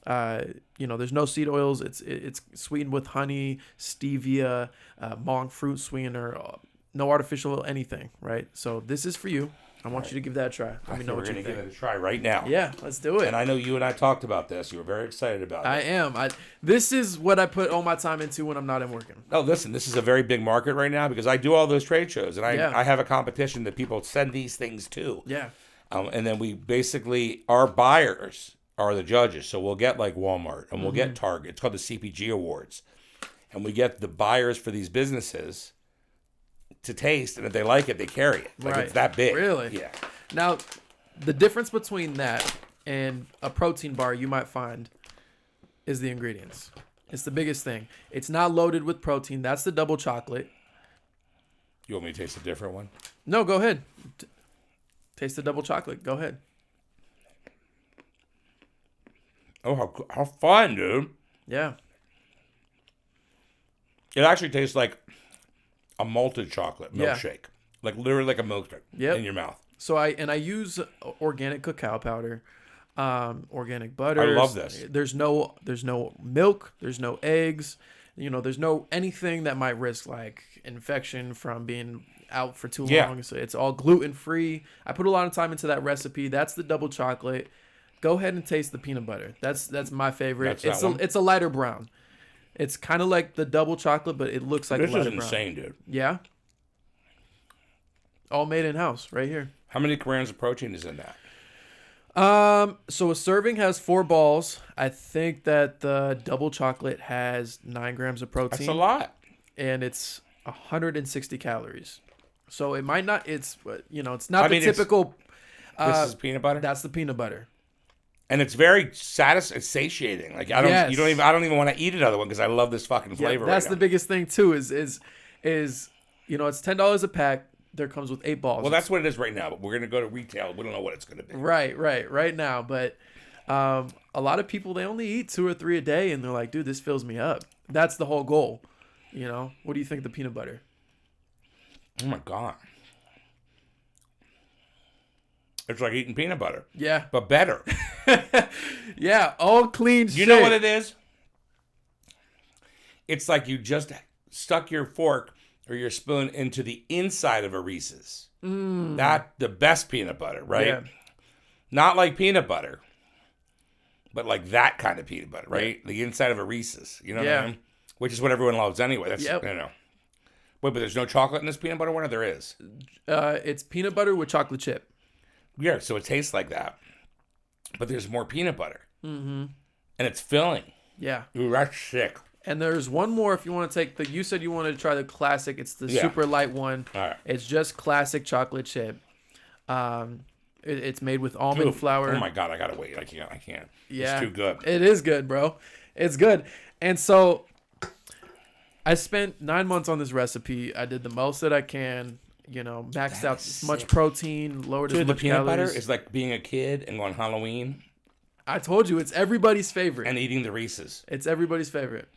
There's no seed oils. It's sweetened with honey, stevia, monk fruit sweetener, no artificial anything, right? So this is for you. I want you to give that a try. Let me know what you think. We're going to give it a try right now. Yeah, let's do it. And I know you and I talked about this. You were very excited about it. I am. This is what I put all my time into when I'm not in working. Oh, listen, this is a very big market right now because I do all those trade shows. And I have a competition that people send these things to. Yeah. And then we basically, our buyers are the judges. So we'll get like Walmart and we'll get Target. It's called the CPG Awards. And we get the buyers for these businesses to taste, and if they like it, they carry it. Like, it's that big. Really? Yeah. Now, the difference between that and a protein bar you might find is the ingredients. It's the biggest thing. It's not loaded with protein. That's the double chocolate. You want me to taste a different one? No, go ahead. Taste the double chocolate. Go ahead. Oh, how fun, dude. Yeah. It actually tastes like a malted chocolate milkshake. Like literally like a milkshake in your mouth. So I use organic cacao powder, organic butter. I love this. There's no milk. There's no eggs. There's no anything that might risk like infection from being out for too long. So it's all gluten free. I put a lot of time into that recipe. That's the double chocolate. Go ahead and taste the peanut butter. That's my favorite. It's a lighter brown. It's kind of like the double chocolate, but it looks like a lighter brown. This is insane, dude. Yeah. All made in house, right here. How many grams of protein is in that? So a serving has 4 balls. I think that the double chocolate has 9 grams of protein. That's a lot. And it's 160 calories. So it might not. It's not the typical. This is peanut butter. That's the peanut butter. And it's very it's satiating. Like I don't even want to eat another one because I love this fucking flavor. That's the biggest thing too. Is it's $10 a pack. There comes with 8 balls. Well, that's what it is right now. But we're gonna go to retail. We don't know what it's gonna be. Right now. But a lot of people, they only eat 2 or 3 a day, and they're like, dude, this fills me up. That's the whole goal. What do you think of the peanut butter? Oh my God. It's like eating peanut butter. Yeah. But better. Yeah, all clean shit. You know what it is? It's like you just stuck your fork or your spoon into the inside of a Reese's. The best peanut butter, right? Yeah. Not like peanut butter, but like that kind of peanut butter, right? Yeah. The inside of a Reese's. You know what I mean? Which is what everyone loves anyway. That's Wait, but there's no chocolate in this peanut butter one, or there is? It's peanut butter with chocolate chip. Yeah, so it tastes like that. But there's more peanut butter. Mm-hmm. And it's filling. Yeah. Ooh, that's sick. And there's one more if you want to take you said you wanted to try the classic. It's the super light one. All right. It's just classic chocolate chip. It's made with almond flour. Oh my God, I gotta wait. I can't. Yeah. It's too good. It is good, bro. It's good. And so I spent 9 months on this recipe. I did the most that I can. Maxed out as much protein, lowered as much the peanut calories. butter is like being a kid and going Halloween. I told you, it's everybody's favorite. And eating the Reese's. It's everybody's favorite.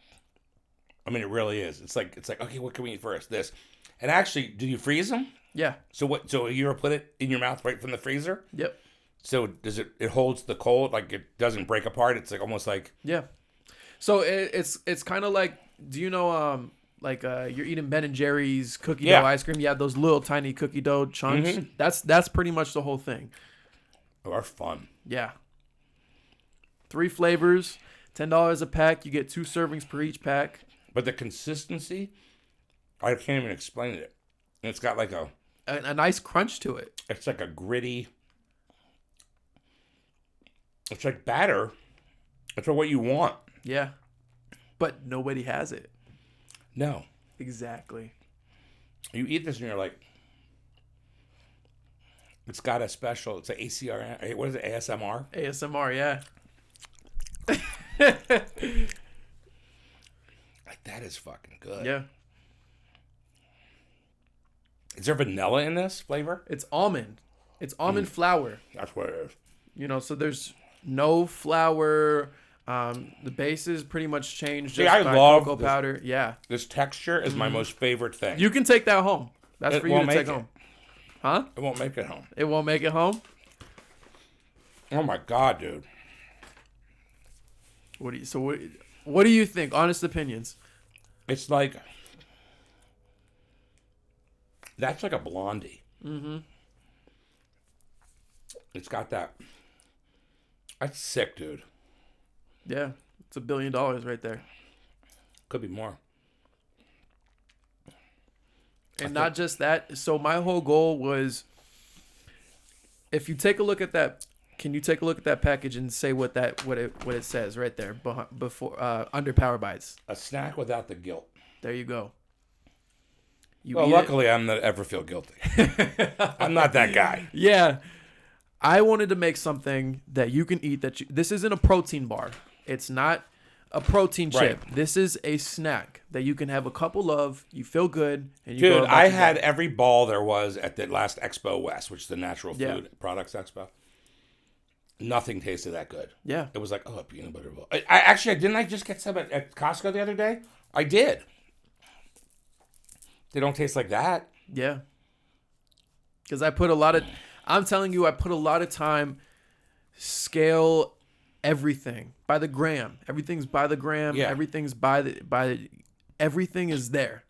I mean, it really is. It's like okay, what can we eat first? This. And actually, do you freeze them? Yeah. So you ever put it in your mouth right from the freezer? Yep. So does it holds the cold, like it doesn't break apart? It's like almost like So it's kind of like, do you know you're eating Ben and Jerry's cookie dough ice cream? You have those little tiny cookie dough chunks. Mm-hmm. That's pretty much the whole thing. Oh, that's fun. Yeah. 3 flavors, $10 a pack. You get 2 servings per each pack. But the consistency, I can't even explain it. It's got like a nice crunch to it. It's like a gritty. It's like batter. It's what you want. Yeah. But nobody has it. No. Exactly. You eat this and you're like, it's got a special, it's an ACR, what is it, ASMR? ASMR, yeah. Like, that is fucking good. Yeah. Is there vanilla in this flavor? It's almond. It's almond flour. That's what it is. So there's no flour. The base is pretty much changed just by cocoa powder. Yeah. This texture is my most favorite thing. You can take that home. That's for you to take home. Huh? It won't make it home. It won't make it home? Oh my God, dude. What do you think? Honest opinions. It's like, that's like a blondie. Mm-hmm. It's got that. That's sick, dude. Yeah, it's $1 billion right there. Could be more. And not just that. So my whole goal was, if you take a look at that, can you take a look at that package and say what it says right there before under Power Bites? A snack without the guilt. There you go. Luckily, I'm not ever feel guilty. I'm not that guy. Yeah. I wanted to make something that you can eat. This isn't a protein bar. It's not a protein chip. Right. This is a snack that you can have a couple of. You feel good, and you Dude, go I had every ball there was at the last Expo West, which is the Natural Food Products Expo. Nothing tasted that good. Yeah. It was like, oh, a peanut butter ball. I actually, didn't I just get some at Costco the other day? I did. They don't taste like that. Yeah. Because I'm telling you, I put a lot of time, scale everything by the gram. Everything's by the gram. Yeah. Everything's everything is there.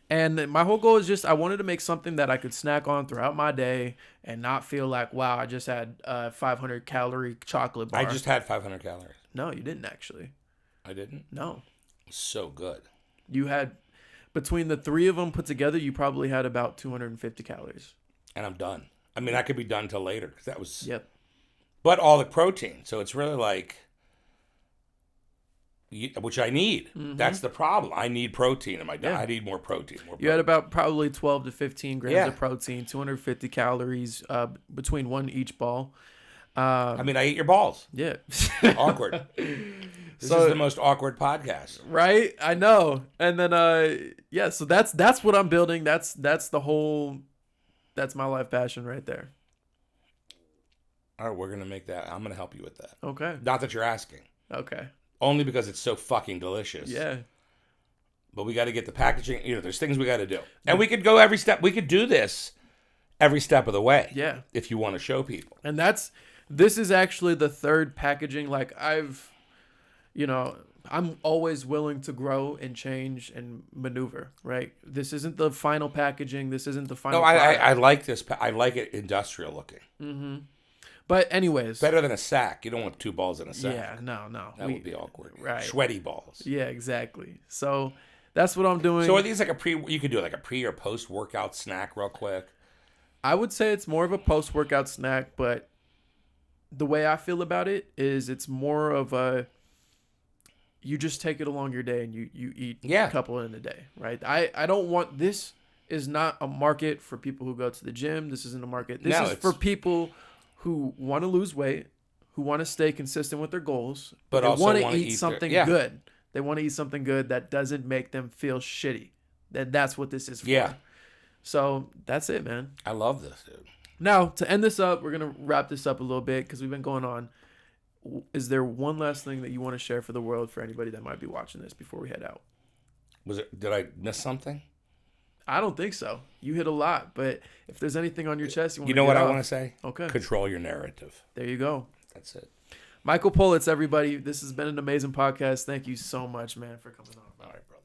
And my whole goal is just, I wanted to make something that I could snack on throughout my day and not feel like, wow, I just had a 500 calorie chocolate bar. I just had 500 calories. No, you didn't actually. I didn't? No. It was so good. You had, between the three of them put together, you probably had about 250 calories. And I'm done. I mean, I could be done till later because that was... Yep. But all the protein. So it's really like... Which I need. Mm-hmm. That's the problem. I need protein in my diet. I need more protein. You had about probably 12 to 15 grams of protein, 250 calories between one each ball. I mean, I eat your balls. Yeah. Awkward. This is the most awkward podcast. Right? I know. And then, so that's what I'm building. That's my life passion right there. All right, we're going to make that. I'm going to help you with that. Okay. Not that you're asking. Okay. Only because it's so fucking delicious. Yeah. But we got to get the packaging. There's things we got to do. And we could go every step. We could do this every step of the way. Yeah. If you want to show people. And this is actually the third packaging. Like I'm always willing to grow and change and maneuver, right? This isn't the final packaging. This isn't the final product. I like this. I like it industrial looking. Mm-hmm. But anyways. Better than a sack. You don't want 2 balls in a sack. Yeah, no. That would be awkward. Right. Sweaty balls. Yeah, exactly. So that's what I'm doing. So are these like you could do like a pre or post workout snack real quick? I would say it's more of a post workout snack, but the way I feel about it is it's more of you just take it along your day and you eat a couple in a day, right? I don't want, this is not a market for people who go to the gym. This isn't a market. This is for people who want to lose weight, who want to stay consistent with their goals, but they also want to eat something good. They want to eat something good that doesn't make them feel shitty. That's what this is for. Yeah. So that's it, man. I love this, dude. Now, to end this up, we're going to wrap this up a little bit because we've been going on. Is there one last thing that you want to share for the world for anybody that might be watching this before we head out? Did I miss something? I don't think so. You hit a lot, but if there's anything on your chest you want to get off, I want to say? Okay. Control your narrative. There you go. That's it. Michael Politz, everybody. This has been an amazing podcast. Thank you so much, man, for coming on. All right, bro.